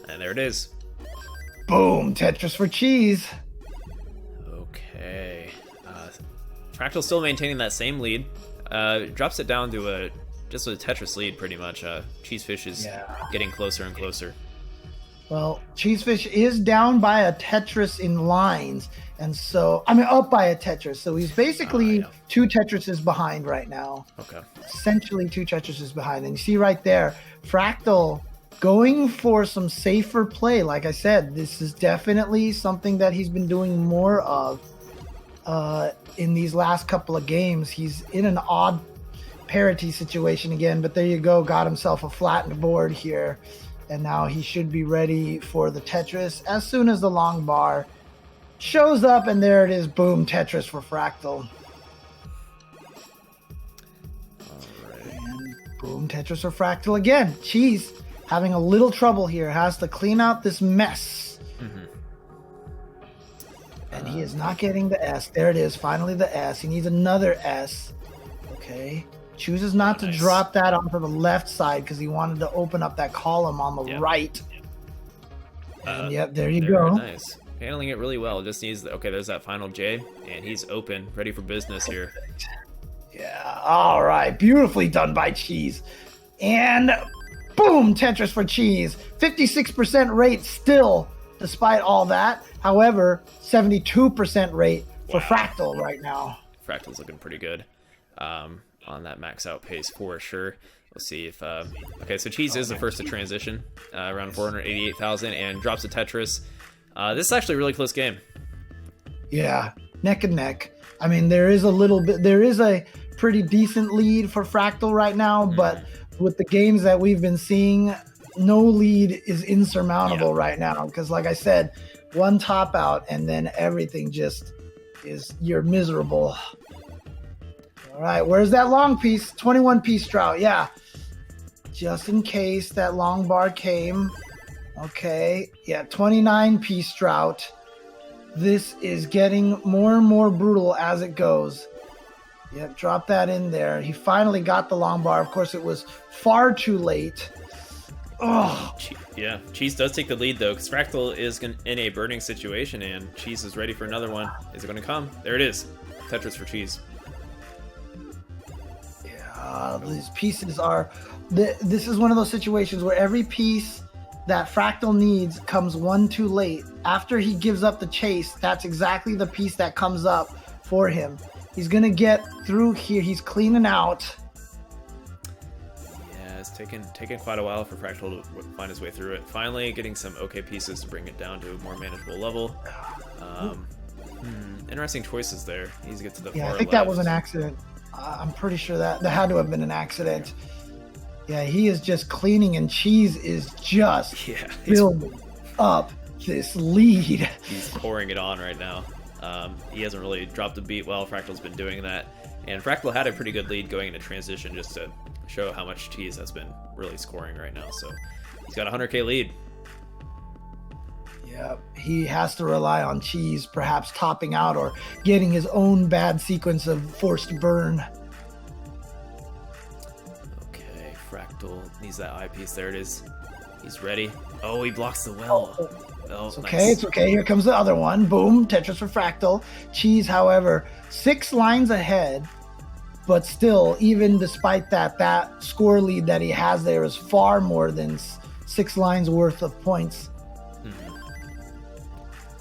And there it is. Boom, Tetris for Cheez. Okay. Fractal's still maintaining that same lead. Drops it down to just a Tetris lead, pretty much. Cheesefish is getting closer and closer. Well, Cheesefish is down by a Tetris in lines, and so up by a Tetris. So he's basically 2 Tetrises behind right now. Okay. Essentially 2 Tetrises behind. And you see right there, Fractal going for some safer play. Like I said, this is definitely something that he's been doing more of in these last couple of games. He's in an odd parity situation again, but there you go, got himself a flattened board here. And now he should be ready for the Tetris as soon as the long bar shows up. And there it is, boom, Tetris for Fractal. All right. And boom, Tetris for Fractal again. Cheez having a little trouble here, has to clean out this mess. Mm-hmm. And he is not getting the S. There it is, finally the S. He needs another S. Okay. Chooses not to drop that onto the left side because he wanted to open up that column on the right. And there you go. Nice. Handling it really well. Just needs, there's that final J, and he's open, ready for business here. Yeah, all right. Beautifully done by Cheez. And boom, Tetris for Cheez. 56% rate still, despite all that. However, 72% rate for Fractal right now. Fractal's looking pretty good. On that max out pace for sure. Let's see if okay, so Cheez is the first to transition around 488,000 and drops a Tetris. This is actually a really close game. Yeah, neck and neck. I mean, there is a pretty decent lead for Fractal right now, but with the games that we've been seeing, no lead is insurmountable right now, because like I said, one top out and then everything just you're miserable. All right, where's that long piece? 21 piece drought. Yeah, just in case that long bar came. Okay, yeah, 29 piece drought. This is getting more and more brutal as it goes. Yep, drop that in there. He finally got the long bar. Of course, it was far too late. Oh, yeah. Cheez does take the lead though, because Fractal is in a burning situation, and Cheez is ready for another one. Is it going to come? There it is. Tetris for Cheez. Yeah, these pieces are. This is one of those situations where every piece that Fractal needs comes one too late. After he gives up the chase, that's exactly the piece that comes up for him. He's gonna get through here. He's cleaning out. Yeah, it's taken quite a while for Fractal to find his way through it. Finally, getting some okay pieces to bring it down to a more manageable level. Interesting choices there. He needs to get to the far I think left. that was an accident. I'm pretty sure that had to have been an accident. Yeah, he is just cleaning, and Cheez is just building up this lead. He's pouring it on right now. He hasn't really dropped a beat while Fractal's been doing that. And Fractal had a pretty good lead going into transition, just to show how much Cheez has been really scoring right now. So he's got a 100k lead. Yeah, he has to rely on Cheez perhaps topping out or getting his own bad sequence of forced burn. Okay, Fractal needs that eyepiece. There it is. He's ready. Oh, he blocks the well. Oh, it's okay, it's okay. Here comes the other one. Boom, Tetris for Fractal. Cheez, however, 6 lines ahead, but still, even despite that score lead that he has there is far more than 6 lines worth of points.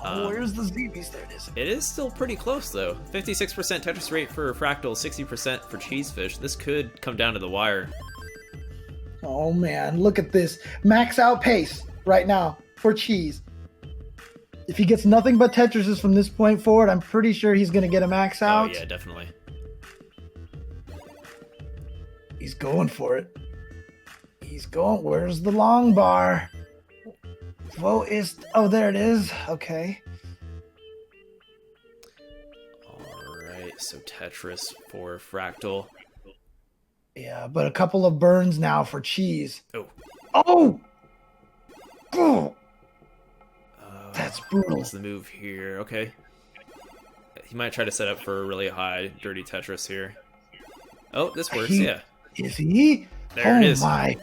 Where's the Z-piece? There it is. It is still pretty close, though. 56% Tetris rate for Fractal, 60% for Cheesefish. This could come down to the wire. Oh, man. Look at this. Max out pace right now for Cheez. If he gets nothing but Tetrises from this point forward, I'm pretty sure he's going to get a max out. Oh, yeah, definitely. He's going for it. He's going. Where's the long bar? Oh, there it is. Okay. Alright, so Tetris for Fractal. Yeah, but a couple of burns now for Cheez. Oh. Oh! Oh! That's brutal. What's the move here? Okay. He might try to set up for a really high, dirty Tetris here. Oh, this works, yeah. Is he? There it is. Oh my.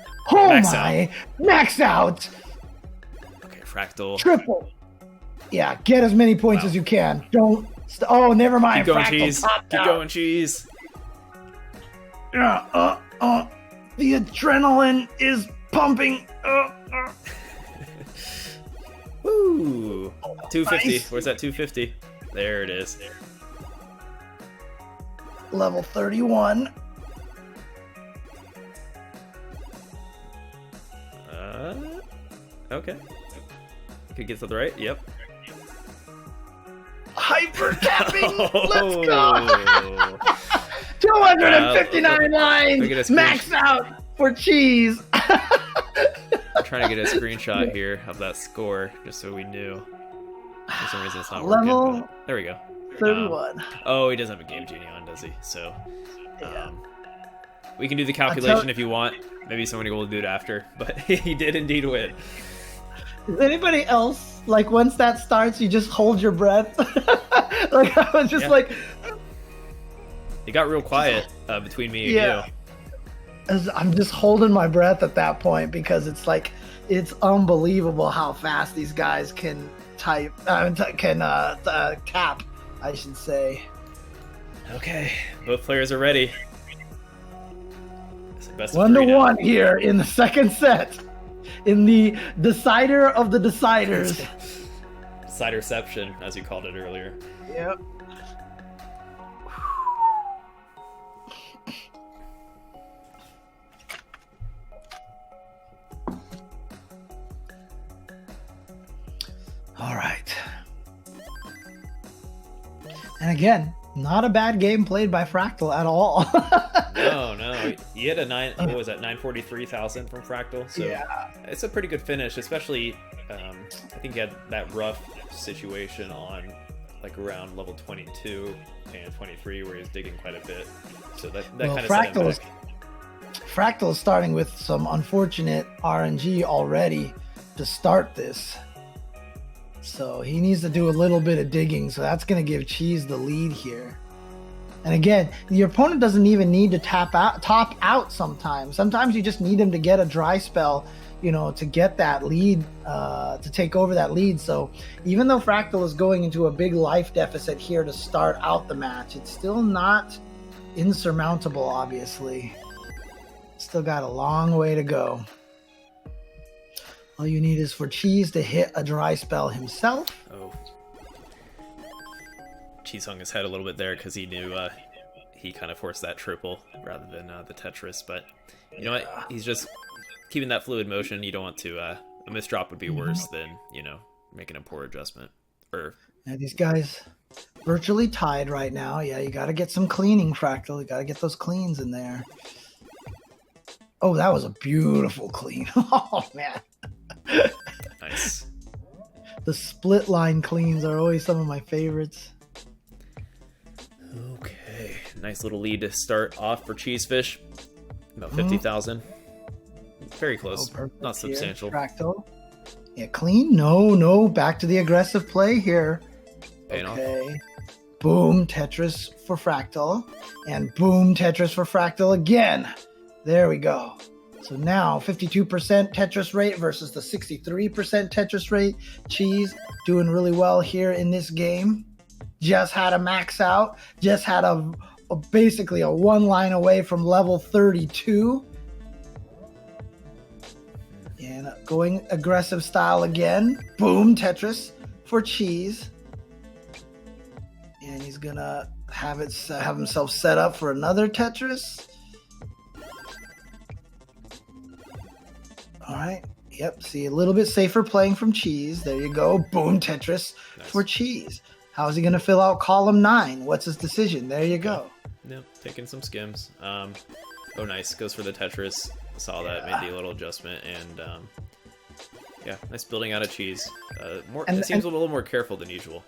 Max out! Fractal. Triple. Yeah, get as many points as you can. Don't. Oh, never mind. Keep going, Fractal Cheez. Keep going, Cheez. The adrenaline is pumping. Woo. 250. Nice. Where's that 250? There it is. Level 31. Okay. Could get to the right. Yep. Hyper tapping. Let's go. 259 lines. Max out for Cheez. I'm trying to get a screenshot here of that score, just so we knew. For some reason, it's not working. There we go. 31. Oh, he doesn't have a Game Genie on, does he? So, we can do the calculation if you want. Maybe somebody will do it after, but he did indeed win. Is anybody else, like, once that starts, you just hold your breath? Like, I was just like... It got real quiet between me and you. I'm just holding my breath at that point, because it's like, it's unbelievable how fast these guys can tap, I should say. Okay, both players are ready. 1-1 here in the second set. In the decider of the deciders. Deciderception, as you called it earlier. Yep. And again, not a bad game played by Fractal at all. No. He had a 943,000 from Fractal. So yeah, it's a pretty good finish, especially I think he had that rough situation on like around level 22 and 23 where he's digging quite a bit. So that kind of set him back. Fractal is starting with some unfortunate RNG already to start this. So he needs to do a little bit of digging. So that's going to give Cheez the lead here. And again, your opponent doesn't even need to top out sometimes. Sometimes you just need him to get a dry spell, you know, to get that lead, to take over that lead. So even though Fractal is going into a big life deficit here to start out the match, it's still not insurmountable, obviously. Still got a long way to go. All you need is for Cheez to hit a dry spell himself. Oh. Cheez hung his head a little bit there because he knew he kind of forced that triple rather than the Tetris. But you know what? He's just keeping that fluid motion. You don't want to... a misdrop would be worse than, you know, making a poor adjustment. Yeah, these guys virtually tied right now. Yeah, you got to get some cleaning, Fractal. You got to get those cleans in there. Oh, that was a beautiful clean. Oh, man. Nice. The split line cleans are always some of my favorites. Okay. Nice little lead to start off for Cheesefish. About 50,000. Very close. Oh, not substantial. Here, Fractal. Yeah, clean? No. Back to the aggressive play here. Paying okay. Off. Boom, Tetris for Fractal. And boom, Tetris for Fractal again. There we go. So now 52% Tetris rate versus the 63% Tetris rate. Cheez doing really well here in this game. Just had a max out. Just had a basically a one line away from level 32. And going aggressive style again. Boom, Tetris for Cheez. And he's gonna have himself set up for another Tetris. All right. Yep. See, a little bit safer playing from Cheez. There you go. Boom, Tetris for Cheez. How is he going to fill out column 9? What's his decision? There you go. Yep. Taking some skims. Oh, nice. Goes for the Tetris. Saw that. Made the little adjustment. And, yeah, nice building out of Cheez. It seems a little more careful than usual.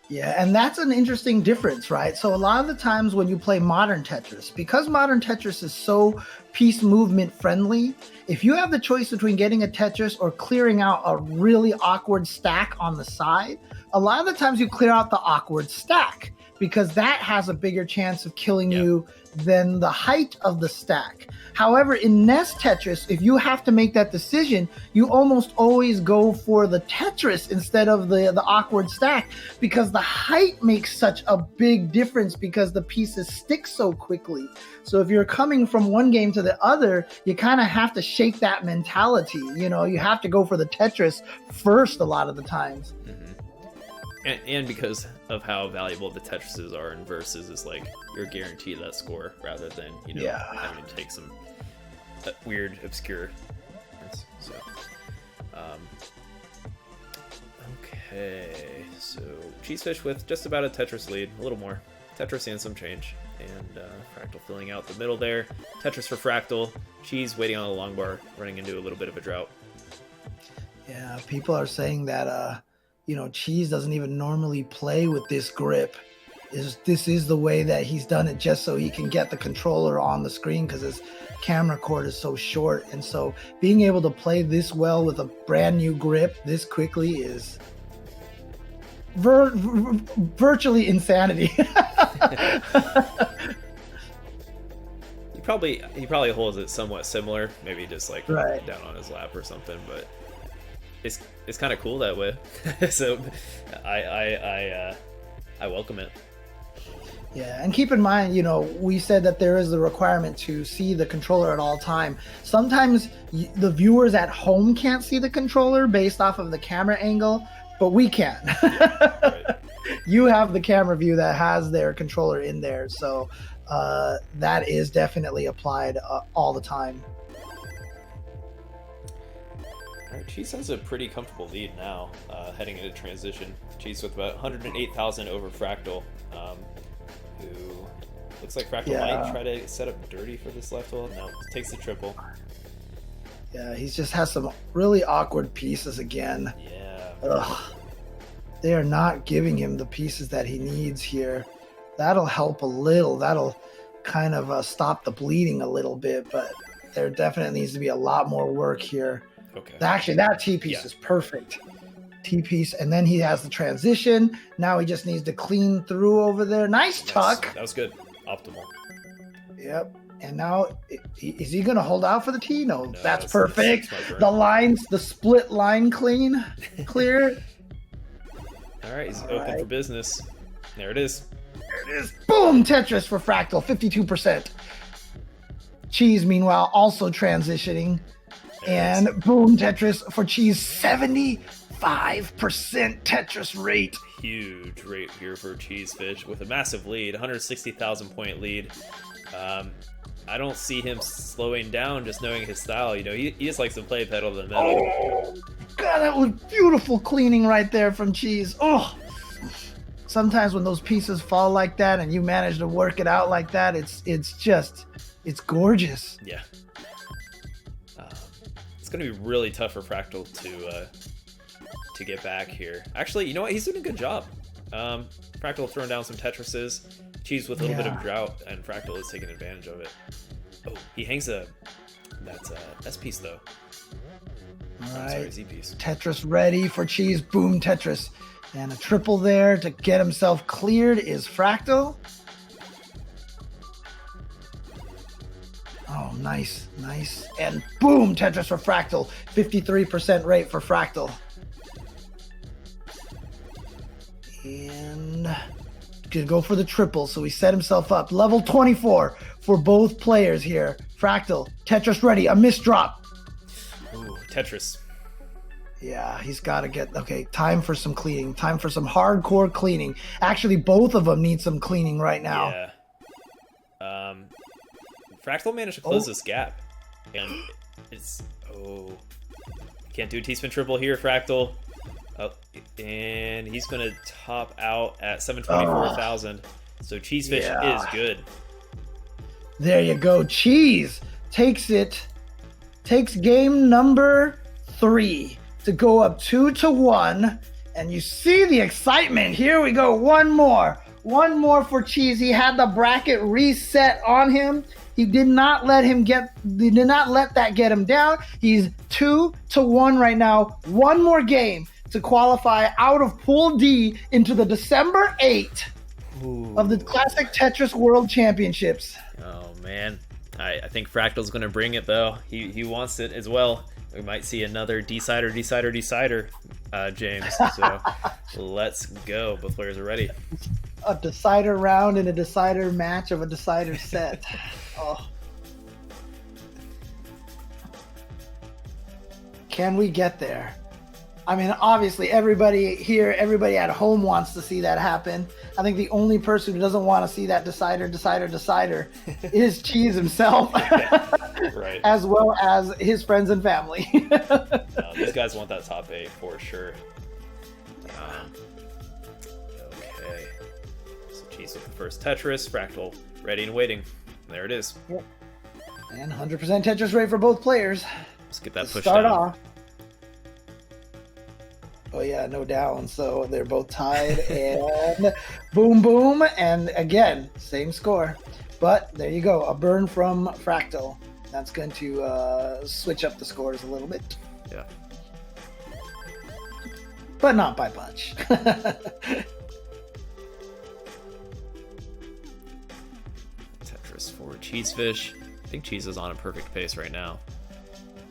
Yeah, and that's an interesting difference, right? So a lot of the times when you play modern Tetris, because modern Tetris is so piece movement friendly, if you have the choice between getting a Tetris or clearing out a really awkward stack on the side, a lot of the times you clear out the awkward stack because that has a bigger chance of killing you than the height of the stack. However, in Nest Tetris, if you have to make that decision, you almost always go for the Tetris instead of the awkward stack because the height makes such a big difference because the pieces stick so quickly. So if you're coming from one game to the other, you kind of have to shake that mentality. You know, you have to go for the Tetris first a lot of the times. Mm-hmm. And because of how valuable the Tetrises are in versus is like you're guaranteed that score rather than, you know, having to take some weird, obscure. So, okay. So Cheesefish with just about a Tetris lead, a little more. Tetris and some change. And Fractal filling out the middle there. Tetris for Fractal. Cheez waiting on the long bar, running into a little bit of a drought. Yeah, people are saying that you know, Cheez doesn't even normally play with this grip. This is the way that he's done it just so he can get the controller on the screen because his camera cord is so short. And so being able to play this well with a brand new grip this quickly is virtually insanity. He probably holds it somewhat similar, maybe just like down on his lap or something, but it's kind of cool that way. So I welcome it. Yeah, and keep in mind, you know, we said that there is the requirement to see the controller at all time. Sometimes the viewers at home can't see the controller based off of the camera angle, but we can. Right. You have the camera view that has their controller in there, so that is definitely applied all the time. Alright, Cheez has a pretty comfortable lead now, heading into transition. Cheez with about 108,000 over Fractal, who looks like Fractal might try to set up dirty for this left hold. No, takes the triple. Yeah, he just has some really awkward pieces again. Yeah. Ugh. They are not giving him the pieces that he needs here. That'll help a little. That'll kind of stop the bleeding a little bit, but there definitely needs to be a lot more work here. Okay. Actually, that T-piece is perfect. T-piece, and then he has the transition. Now he just needs to clean through over there. Nice tuck. That was good. Optimal. Yep. And now, is he going to hold out for the T? No, that's perfect. The lines, the split line clear. All right, he's open for business. There it is. There it is. Boom, Tetris for Fractal, 52%. Cheez, meanwhile, also transitioning. And boom, Tetris for Cheez, 75% Tetris rate. Huge rate here for Cheez Fish with a massive lead, 160,000 point lead. I don't see him slowing down just knowing his style. You know, he just likes to play pedal to the metal. Oh, God, that was beautiful cleaning right there from Cheez. Oh, sometimes when those pieces fall like that and you manage to work it out like that, it's gorgeous. Yeah. It's going to be really tough for Fractal to get back here. Actually, you know what? He's doing a good job. Fractal throwing down some Tetrises. Cheez with a little bit of drought, and Fractal is taking advantage of it. Oh, he hangs that's S piece though. All right, sorry, Z piece. Tetris ready for Cheez. Boom, Tetris, and a triple there to get himself cleared is Fractal. Oh, nice, and boom, Tetris for Fractal. 53% rate for Fractal. And gonna go for the triple, so he set himself up. Level 24 for both players here. Fractal, Tetris ready, a miss drop. Ooh, Tetris. Yeah, he's got to get, okay, time for some cleaning. Time for some hardcore cleaning. Actually, both of them need some cleaning right now. Yeah. Fractal managed to close this gap. And it's, can't do a T-spin triple here, Fractal. Oh, and he's going to top out at 724,000. So Cheez Fish is good. There you go. Cheez takes game number 3 to go up 2-1. And you see the excitement. Here we go. One more for Cheez. He had the bracket reset on him. He did not let that get him down. He's 2-1 right now. One more game to qualify out of Pool D into the December 8 of the Classic Tetris World Championships. Oh, man. I think Fractal's going to bring it, though. He wants it as well. We might see another decider, James. So let's go. Both players are ready. A decider round and a decider match of a decider set. Oh. Can we get there? I mean, obviously, everybody at home wants to see that happen. I think the only person who doesn't want to see that decider is Cheez himself. Right. As well as his friends and family. These guys want that top 8 for sure. Okay. So Cheez with the first Tetris. Fractal ready and waiting. There it is. Yep. And 100% Tetris rate for both players. Let's get that pushed start down. Off. Oh yeah, no down. So they're both tied, and boom, boom, and again, same score. But there you go, a burn from Fractal. That's going to switch up the scores a little bit. Yeah. But not by much. Tetris for Cheez Fish. I think Cheez is on a perfect pace right now.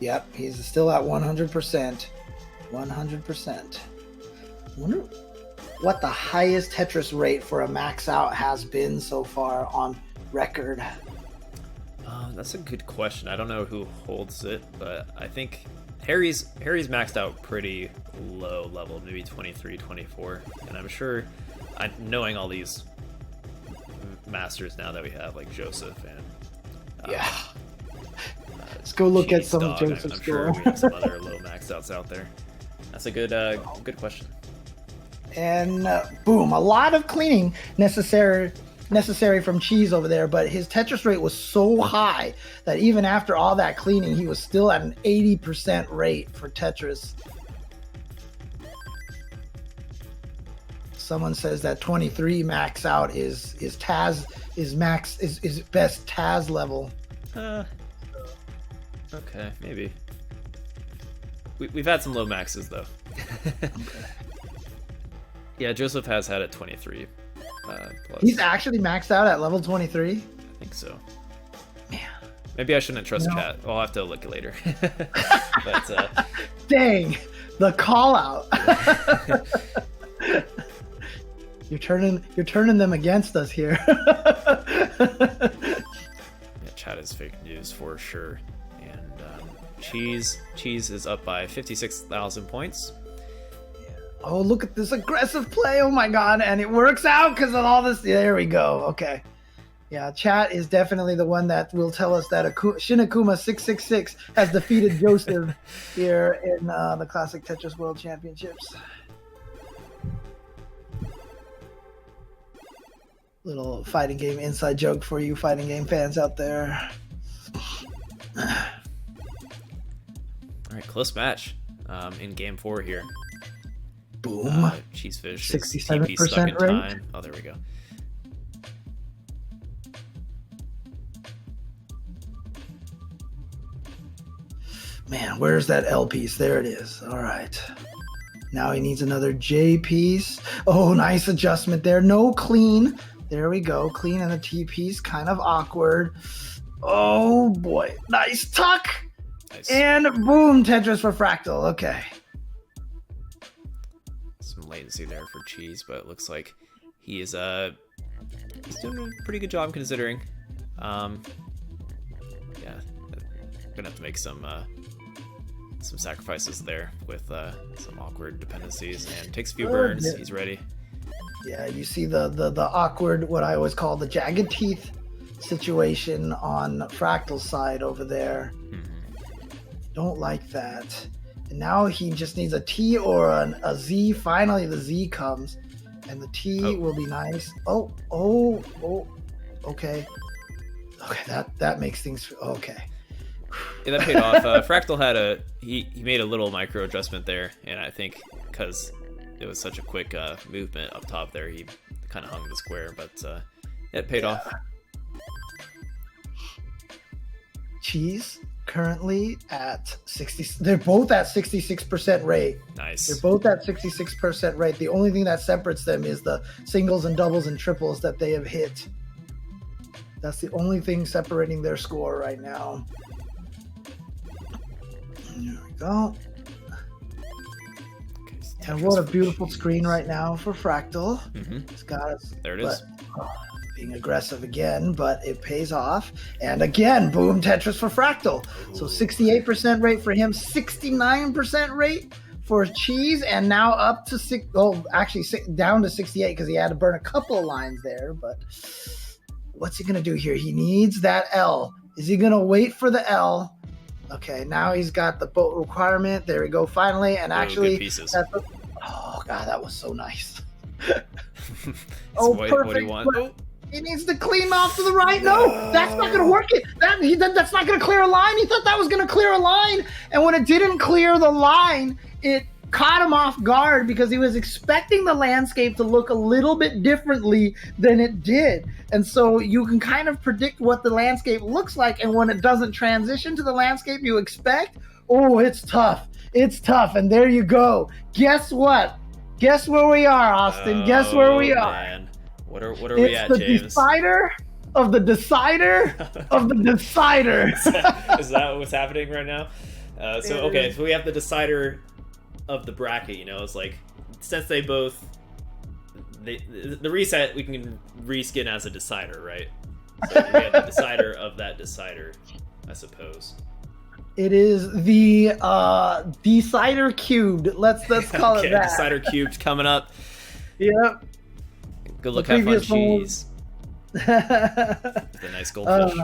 Yep, he's still at 100%. 100%. Wonder what the highest Tetris rate for a Maxout has been so far on record. That's a good question. I don't know who holds it, but I think Harry's maxed out pretty low level, maybe 23, 24. And I'm sure, knowing all these masters now that we have, like Joseph and Let's go look at some of Dog. Joseph's I'm sure score. we have some other low max outs out there. That's a good question. And boom, a lot of cleaning necessary from Cheez over there, but his Tetris rate was so high that even after all that cleaning, he was still at an 80% rate for Tetris. Someone says that 23 max out is best Taz level. Okay, maybe. We've had some low maxes though. Okay. Yeah, Joseph has had it 23. Plus. He's actually maxed out at level 23? I think so. Man. Maybe I shouldn't trust chat. I'll have to look later. But dang, the call out. You're turning them against us here. Yeah, chat is fake news for sure. And Cheez is up by 56,000 points. Oh, look at this aggressive play. Oh my god. And it works out because of all this. There we go. Okay. Yeah, chat is definitely the one that will tell us that Shinakuma 666 has defeated Joseph here in the Classic Tetris World Championships. Little fighting game inside joke for you fighting game fans out there. All right, close match in game 4 here. Boom. Cheesefish 67% rate. Time. Oh, there we go. Man, where's that L piece? There it is. All right. Now he needs another J piece. Oh, nice adjustment there. No clean. There we go. Clean and a T piece. Kind of awkward. Oh, boy. Nice tuck. Nice. And boom, Tetris for Fractal. Okay. Some latency there for Cheez, but it looks like he is he's doing a pretty good job considering. Yeah, gonna have to make some sacrifices there with some awkward dependencies, and takes a few burns. Yeah. He's ready. Yeah, you see the awkward, what I always call the jagged teeth situation on Fractal's side over there. Don't like that. And now he just needs a T or a Z. Finally, the Z comes, and the T will be nice. Oh, okay. Okay, that makes things okay. Yeah, that paid off. Fractal had he made a little micro adjustment there, and I think because it was such a quick movement up top there, he kind of hung the square, but it paid off. Cheez currently at 60. They're both at 66% rate. Nice. They're both at 66% rate. The only thing that separates them is the singles and doubles and triples that they have hit. That's the only thing separating their score right now. There we go. Okay, And what a beautiful screen right now for Fractal. It's got us. There it is. Being aggressive again, but it pays off. And again, boom, Tetris for Fractal. So 68% rate for him, 69% rate for Cheez, and now up to down to 68 because he had to burn a couple of lines there. But what's he gonna do here? He needs that L. Is he gonna wait for the L? Okay, now he's got the boat requirement. There we go, finally. And actually, oh god, that was so nice. Perfect. What do you want? He needs to clean off to the right. No, that's not going to work. That's not going to clear a line. He thought that was going to clear a line. And when it didn't clear the line, it caught him off guard because he was expecting the landscape to look a little bit differently than it did. And so you can kind of predict what the landscape looks like. And when it doesn't transition to the landscape you expect, oh, it's tough. It's tough. And there you go. Guess what? Guess where we are, Austin. Guess where we are. Man. What are we at, James? It's the decider of the decider of the decider. Is that what's happening right now? So we have the decider of the bracket. You know, it's like since they both the reset, we can reskin as a decider, right? So we have the decider of that decider, I suppose. It is the decider cubed. Let's call it that. Decider cubed coming up. Yep. Good luck, have fun, Cheez. The nice goldfish.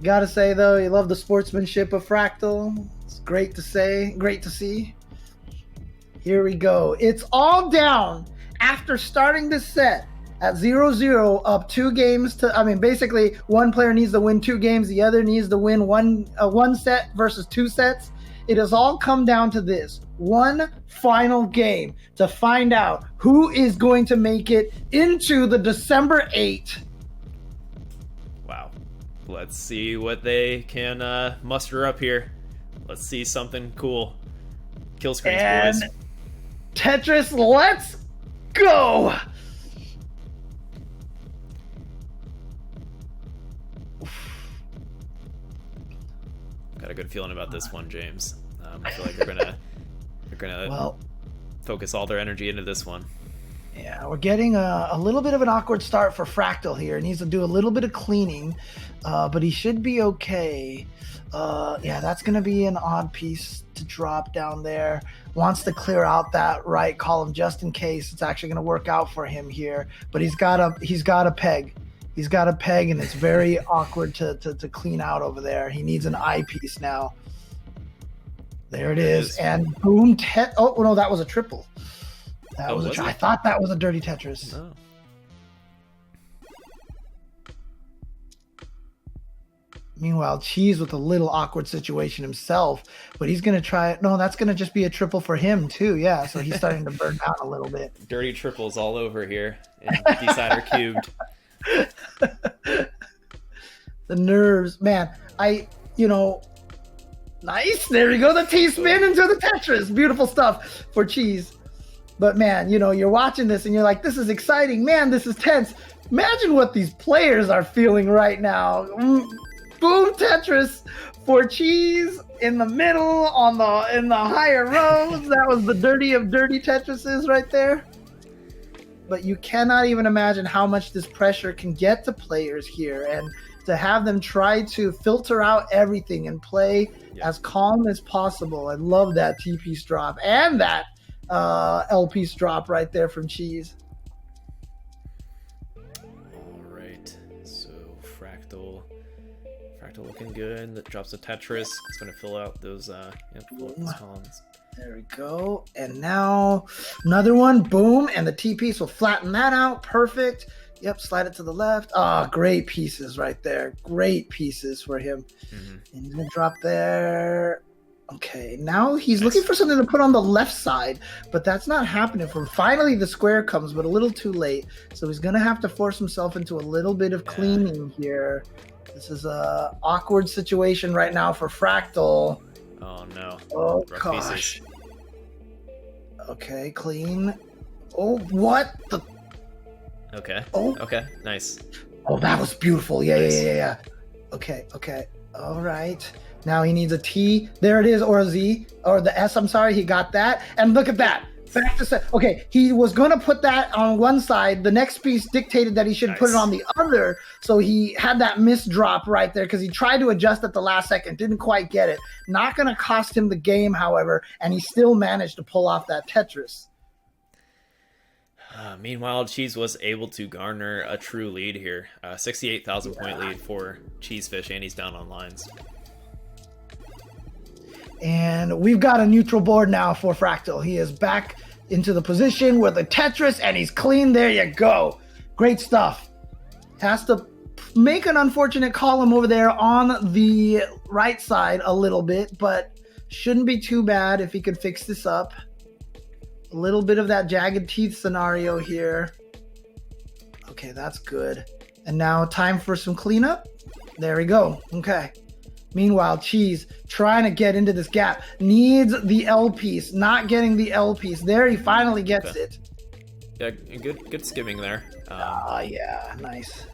Gotta say though, you love the sportsmanship of Fractal. It's great to say, great to see. Here we go. It's all down after starting this set at 0-0, up 2 games to. I mean, basically, one player needs to win 2 games, the other needs to win one set versus 2 sets. It has all come down to this one final game to find out who is going to make it into the December 8. Wow. Let's see what they can muster up here. Let's see something cool. Kill screens, and boys. Tetris, let's go! Got a good feeling about this one, James. I feel like they're gonna focus all their energy into this one. Yeah, we're getting a little bit of an awkward start for Fractal here. He needs to do a little bit of cleaning, but he should be okay. Yeah, that's going to be an odd piece to drop down there. Wants to clear out that right column just in case it's actually going to work out for him here. But he's got a peg. He's got a peg, and it's very awkward to clean out over there. He needs an eyepiece now. There it is. And boom, oh, no, that was a triple. That was I thought that was a dirty Tetris. No. Meanwhile, Cheez with a little awkward situation himself, but he's going to try it. No, that's going to just be a triple for him too. Yeah, so he's starting to burn down a little bit. Dirty triples all over here in Decider Cubed. The nerves, man. Nice. There you go. The T-spin into the Tetris. Beautiful stuff for Cheez. But man, you're watching this and you're like, this is exciting. Man, this is tense. Imagine what these players are feeling right now. Boom, Tetris for Cheez in the middle in the higher rows. That was the dirty of dirty Tetrises right there. But you cannot even imagine how much this pressure can get to players here, and to have them try to filter out everything and play as calm as possible. I love that T-piece drop and that L-piece drop right there from Cheez. All right, so Fractal looking good. That drops a Tetris. It's going to fill out those columns. There we go. And now another one. Boom. And the T-piece will flatten that out. Perfect. Yep, slide it to the left. Great pieces right there. Great pieces for him. Mm-hmm. And he's going to drop there. Okay, now he's looking for something to put on the left side, but that's not happening for him. Finally, the square comes, but a little too late. So he's going to have to force himself into a little bit of cleaning here. This is a awkward situation right now for Fractal. Oh, no. Oh, gosh. Okay, clean. Oh, what? Okay. Oh. Okay, nice. Oh, that was beautiful. Yeah. Okay. All right. Now he needs a T. There it is, or a Z, or the S. I'm sorry. He got that. And look at that. Back to set. Okay, he was going to put that on one side. The next piece dictated that he should put it on the other. So he had that miss drop right there because he tried to adjust at the last second. Didn't quite get it. Not going to cost him the game, however. And he still managed to pull off that Tetris. Meanwhile, Cheez was able to garner a true lead here. 68,000 point lead for Cheesefish, and he's down on lines. And we've got a neutral board now for Fractal. He is back into the position with the Tetris, and he's clean. There you go. Great stuff. Has to make an unfortunate column over there on the right side a little bit, but shouldn't be too bad if he could fix this up. A little bit of that jagged teeth scenario here. Okay, that's good. And now time for some cleanup. There we go. Okay. Meanwhile, Cheez trying to get into this gap. Needs the L piece. Not getting the L piece. There he finally gets it. Yeah, good skimming there. Yeah, nice.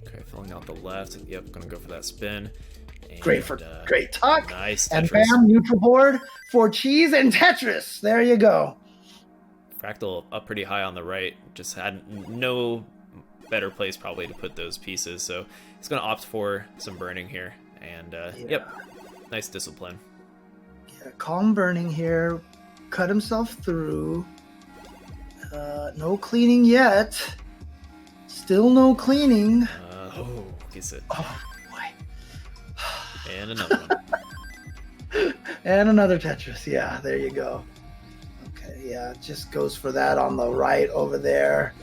Okay, filling out the left. Yep, gonna go for that spin. And, great tuck. Nice. Tetris. And bam, neutral board for Cheez and Tetris. There you go. Fractal up pretty high on the right. Just had no better place probably to put those pieces. So he's gonna opt for some burning here. And yep, nice discipline. Yeah, calm burning here. Cut himself through. No cleaning yet. Still no cleaning. Gets it. Oh boy. And another one. And another Tetris. Yeah, there you go. Okay, yeah, just goes for that on the right over there.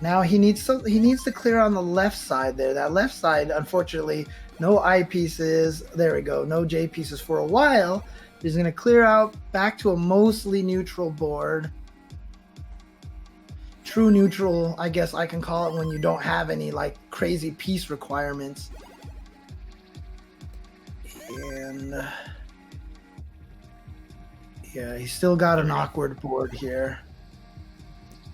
Now he needs to clear on the left side there. That left side, unfortunately, no I pieces. There we go. No J pieces for a while. He's going to clear out back to a mostly neutral board. True neutral, I guess I can call it, when you don't have any like crazy piece requirements. And yeah, he's still got an awkward board here.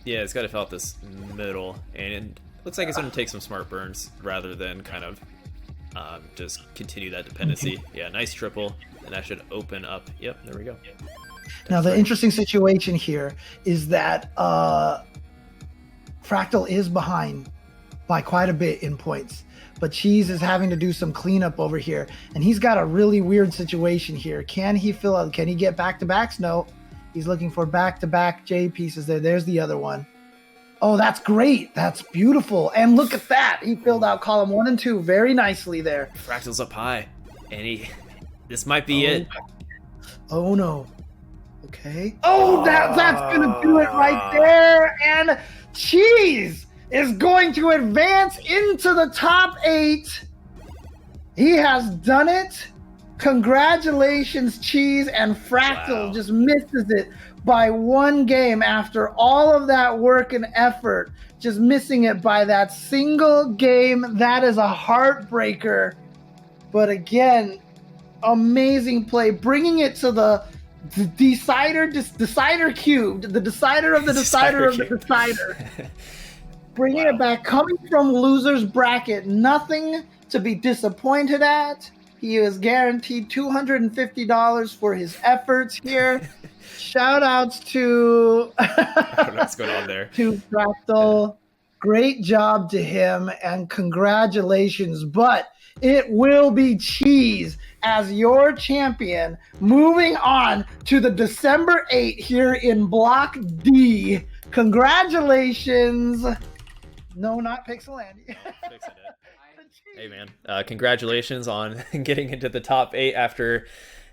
Yeah, it's got to fill out this middle, and it looks like it's going to take some smart burns rather than kind of just continue that dependency. Yeah, nice triple, and that should open up. Yep, there we go. Now, the interesting situation here is that Fractal is behind by quite a bit in points, but Cheez is having to do some cleanup over here, and he's got a really weird situation here. Can he fill out? Can he get back-to-backs? No. He's looking for back-to-back J pieces there. There's the other one. Oh, that's great. That's beautiful. And look at that. He filled out column 1 and 2 very nicely there. Fractal's up high, and this might be it. Oh, no. Okay. Oh, that's going to do it right there. And Cheez is going to advance into the top 8. He has done it. Congratulations, Cheez, and Fractal just misses it by 1 game after all of that work and effort, just missing it by that single game. That is a heartbreaker. But again, amazing play, bringing it to the decider cubed, the decider of the decider of the decider. Bringing it back, coming from loser's bracket, nothing to be disappointed at. He is guaranteed $250 for his efforts here. Shout outs to I don't know what's going on there. To Fractal. Great job to him and congratulations. But it will be Cheez as your champion, moving on to the December 8 here in Block D. Congratulations. No, not Pixelandia. Fixing it. Hey man, congratulations on getting into the top 8 after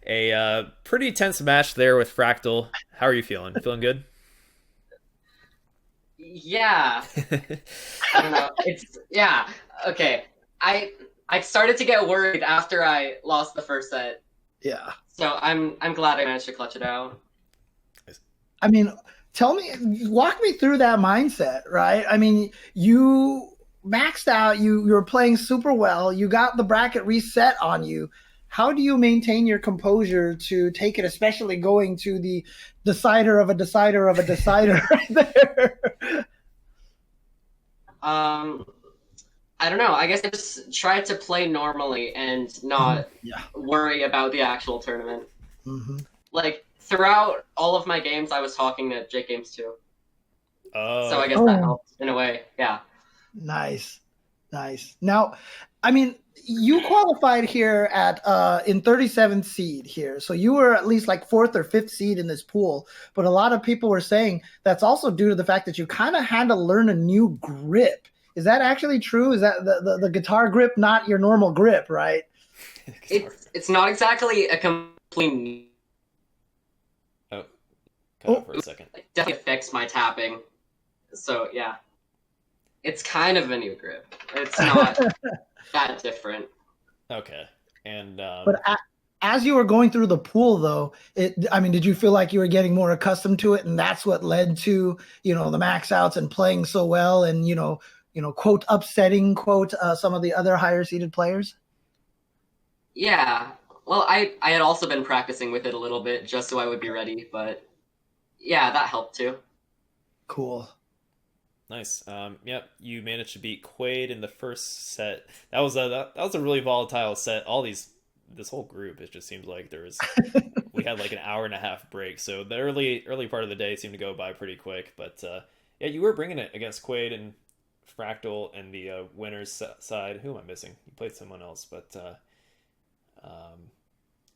a pretty tense match there with Fractal. How are you feeling? Feeling good? Yeah. I don't know. Okay. I started to get worried after I lost the first set. Yeah. So I'm glad I managed to clutch it out. I mean, walk me through that mindset, right? I mean, you maxed out, you were playing super well, you got the bracket reset on you. How do you maintain your composure to take it, especially going to the decider of a decider of a decider right there? I don't know. I guess I just tried to play normally and not worry about the actual tournament. Mm-hmm. Like, throughout all of my games, I was talking to Jake Games too. Oh. So I guess that helped in a way, yeah. Nice. Now, I mean, you qualified here at in 37th seed here, so you were at least like 4th or 5th seed in this pool. But a lot of people were saying that's also due to the fact that you kind of had to learn a new grip. Is that actually true? Is that the guitar grip not your normal grip, right? It's not exactly a complete. Oh, cut out for a second. It definitely affects my tapping. So yeah. It's kind of a new grip. It's not that different. Okay. And but as you were going through the pool, though, did you feel like you were getting more accustomed to it, and that's what led to the max outs and playing so well, and quote upsetting some of the other higher seeded players? Yeah. Well, I had also been practicing with it a little bit just so I would be ready, but yeah, that helped too. Cool. Nice. Yep, you managed to beat Quaid in the first set. That was a really volatile set. This whole group, it just seems like we had like an hour and a half break. So the early part of the day seemed to go by pretty quick. But yeah, you were bringing it against Quaid and Fractal and the winner's side. Who am I missing? You played someone else, but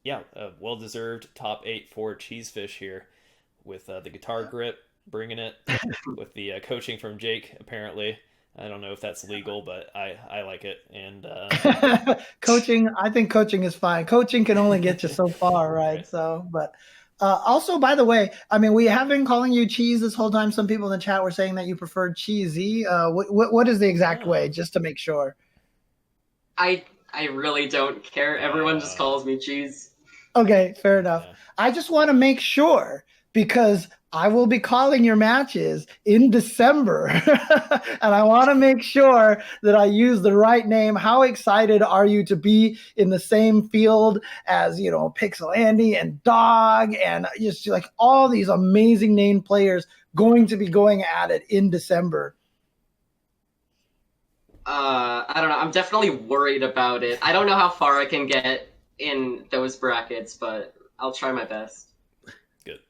yeah, well-deserved top 8 for Cheesefish here with the guitar grip, bringing it with the coaching from Jake, apparently. I don't know if that's legal, but I like it. And coaching, I think coaching is fine. Coaching can only get you so far, right? Right. So, but also, by the way, I mean, we have been calling you Cheez this whole time. Some people in the chat were saying that you preferred Cheesy. What is the exact way, just to make sure? I really don't care. Everyone just calls me Cheez. Okay, fair enough. Yeah. I just want to make sure because I will be calling your matches in December, and I want to make sure that I use the right name. How excited are you to be in the same field as, Pixel Andy and Dog and just like all these amazing named players going to be going at it in December? I don't know. I'm definitely worried about it. I don't know how far I can get in those brackets, but I'll try my best. Good.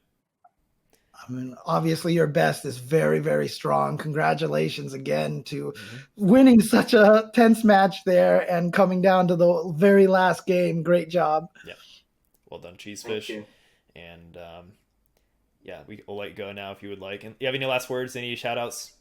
I mean, obviously your best is very, very strong. Congratulations again to winning such a tense match there and coming down to the very last game. Great job. Yeah. Well done, Cheesefish. And yeah, we'll let you go now if you would like. And you have any last words, any shout outs?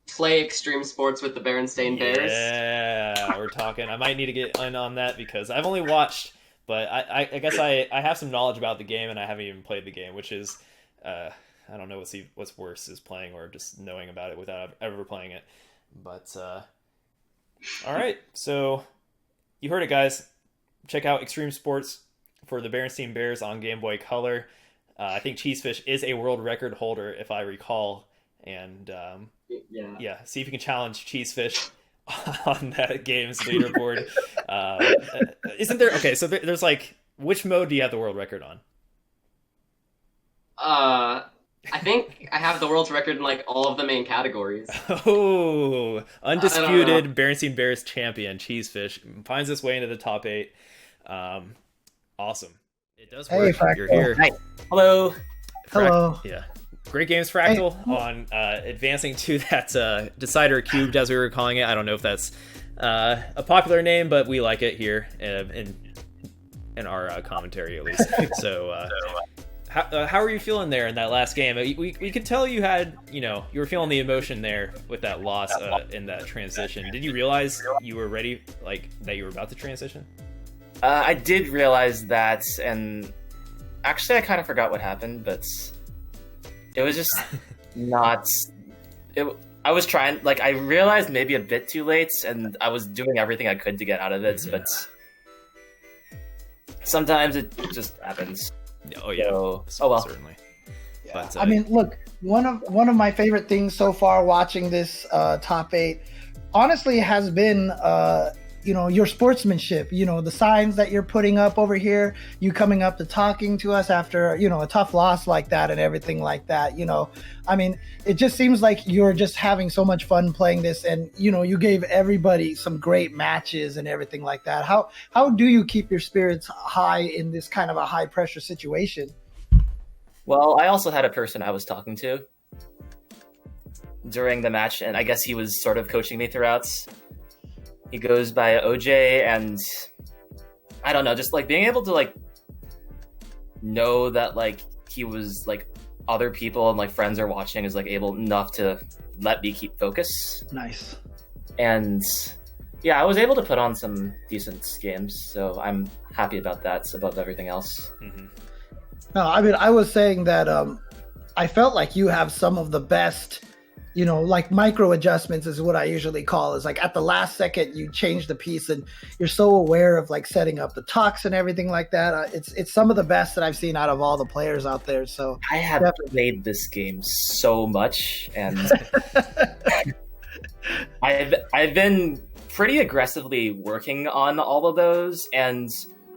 Play extreme sports with the Berenstain Bears. Yeah, we're talking. I might need to get in on that because I've only watched, but I guess I have some knowledge about the game and I haven't even played the game, which is I don't know what's worse, is playing or just knowing about it without ever playing it. But all right, so you heard it, guys. Check out Extreme Sports for the Berenstain Bears on Game Boy Color. I think Cheesefish is a world record holder, if I recall. And yeah, see if you can challenge Cheesefish on that game's leaderboard. Isn't there? Okay, so there's like, which mode do you have the world record on? I think I have the world's record in like all of the main categories. Oh, undisputed Berenstain Bears champion Cheesefish finds his way into the top 8. Awesome. It does work. Hey, You're here. Hi. Hello. Hello. Yeah. Great games, Fractal, on advancing to that Decider Cubed, as we were calling it. I don't know if that's a popular name, but we like it here in our commentary, at least. So, how are you feeling there in that last game? We could tell you had, you were feeling the emotion there with that loss in that transition. Did you realize you were ready, like, that you were about to transition? I did realize that, and actually I kind of forgot what happened, but it was just not... I was trying, like, I realized maybe a bit too late, and I was doing everything I could to get out of it, but sometimes it just happens. Oh, yeah. So, oh, well. Certainly. Yeah. But, I mean, look, one of my favorite things so far watching this top 8, honestly, has been your sportsmanship, the signs that you're putting up over here, you coming up to talking to us after, a tough loss like that and everything like that. I mean, it just seems like you're just having so much fun playing this, and, you gave everybody some great matches and everything like that. How do you keep your spirits high in this kind of a high pressure situation? Well, I also had a person I was talking to during the match, and I guess he was sort of coaching me throughout. He goes by OJ, and I don't know, just like being able to like know that like he was like other people and like friends are watching is like able enough to let me keep focus. Nice. And yeah, I was able to put on some decent games, so I'm happy about that above everything else. Mm-hmm. No, I mean, I was saying that I felt like you have some of the best, like micro adjustments is what I usually call, is like at the last second you change the piece and you're so aware of like setting up the tucks and everything like that. It's some of the best that I've seen out of all the players out there. So I have played this game so much, and I've been pretty aggressively working on all of those, and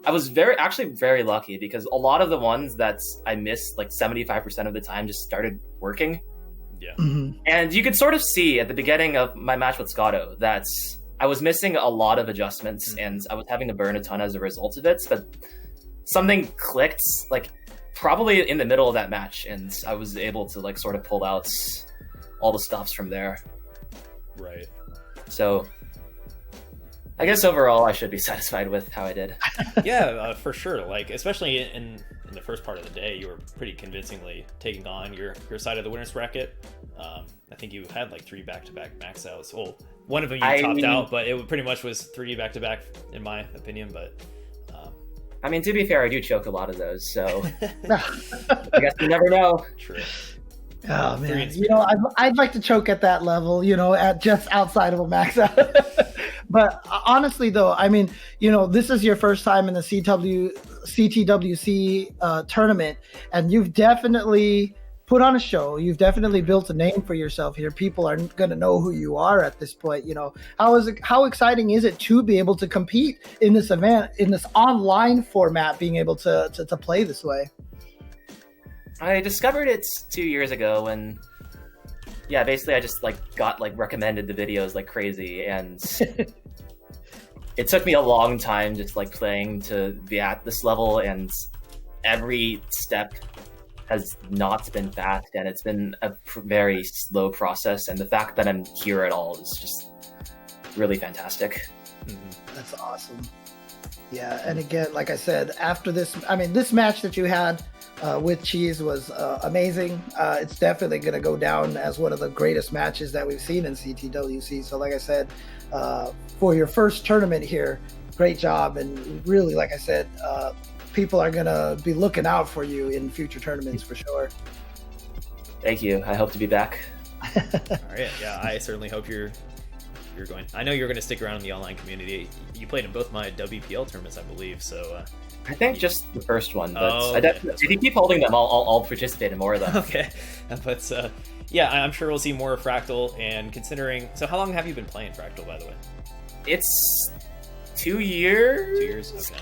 I was very lucky because a lot of the ones that I missed like 75% of the time just started working. Yeah. Mm-hmm. And you could sort of see at the beginning of my match with Scotto that I was missing a lot of adjustments, and I was having to burn a ton as a result of it, but something clicked like probably in the middle of that match, and I was able to like sort of pull out all the stops from there. Right. So I guess overall I should be satisfied with how I did. Yeah, for sure. Like, especially in in the first part of the day, you were pretty convincingly taking on your side of the winner's bracket. I think you had like 3 back-to-back max outs. Well, one of them you topped out, but it pretty much was 3 back-to-back in my opinion. But I mean, to be fair, I do choke a lot of those, so I guess you never know. True. Oh man, I'd like to choke at that level, at just outside of a max out. But honestly, though, I mean, this is your first time in the CTWC tournament, and you've definitely put on a show. You've definitely built a name for yourself here. People are going to know who you are at this point. How exciting is it to be able to compete in this event, in this online format, being able to play this way? I discovered it 2 years ago when, basically I just got recommended the videos like crazy, and it took me a long time just playing to be at this level, and every step has not been fast, and it's been a very slow process, and the fact that I'm here at all is just really fantastic. That's awesome. Yeah, and again, like I said, after this match that you had with Cheez was amazing. It's definitely going to go down as one of the greatest matches that we've seen in CTWC. So like I said, for your first tournament here, great job. And really, like I said, people are going to be looking out for you in future tournaments for sure. Thank you. I hope to be back. All right. Yeah, I certainly hope you're going. I know you're going to stick around in the online community. You played in both my WPL tournaments, I believe. So I think just the first one, but if you keep holding them, I'll participate in more of them. Okay, but I'm sure we'll see more of Fractal. And considering, so how long have you been playing Fractal, by the way? It's 2 years. 2 years. Okay.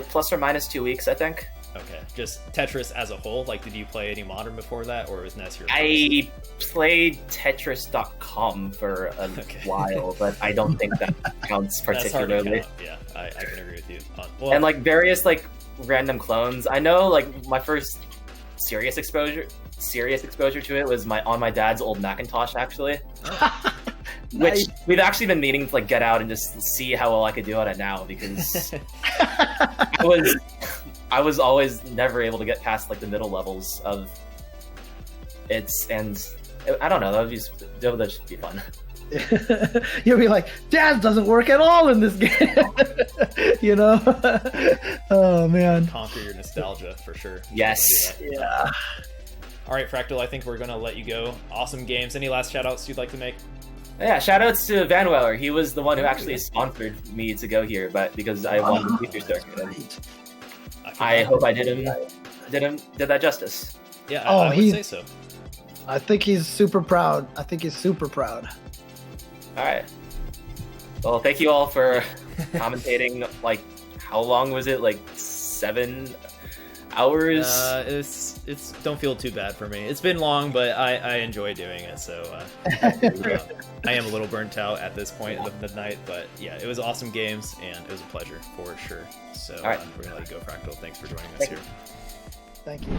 Plus or minus 2 weeks, I think. Okay, just Tetris as a whole. Did you play any modern before that, or was that your first? I played Tetris.com for a while, but I don't think that counts particularly. That's hard to count. Yeah, I can agree with you. And various random clones. I know my first serious exposure to it was on my dad's old Macintosh, actually. Which we've actually been meaning to get out and just see how well I could do on it now, because I was always never able to get past the middle levels of it, and I don't know, that would just be fun. You'll be like, Dad doesn't work at all in this game. Oh man, conquer your nostalgia for sure. Yes. Yeah. All right, Fractal, I think we're gonna let you go. Awesome games. Any last shout outs you'd like to make? Yeah, shout outs to Van Weller. He was the one who actually sponsored me to go here, but because I won the feature circuit. I hope I did that justice. Yeah, I would say so. I think he's super proud. All right. Well, thank you all for commentating. How long was it? 7 hours? It's don't feel too bad for me. It's been long, but I enjoy doing it. So I am a little burnt out at this point of the night, but yeah, it was awesome games, and it was a pleasure for sure. So all right. we're gonna let you go, Fractal. Thanks for joining us here. Thank you.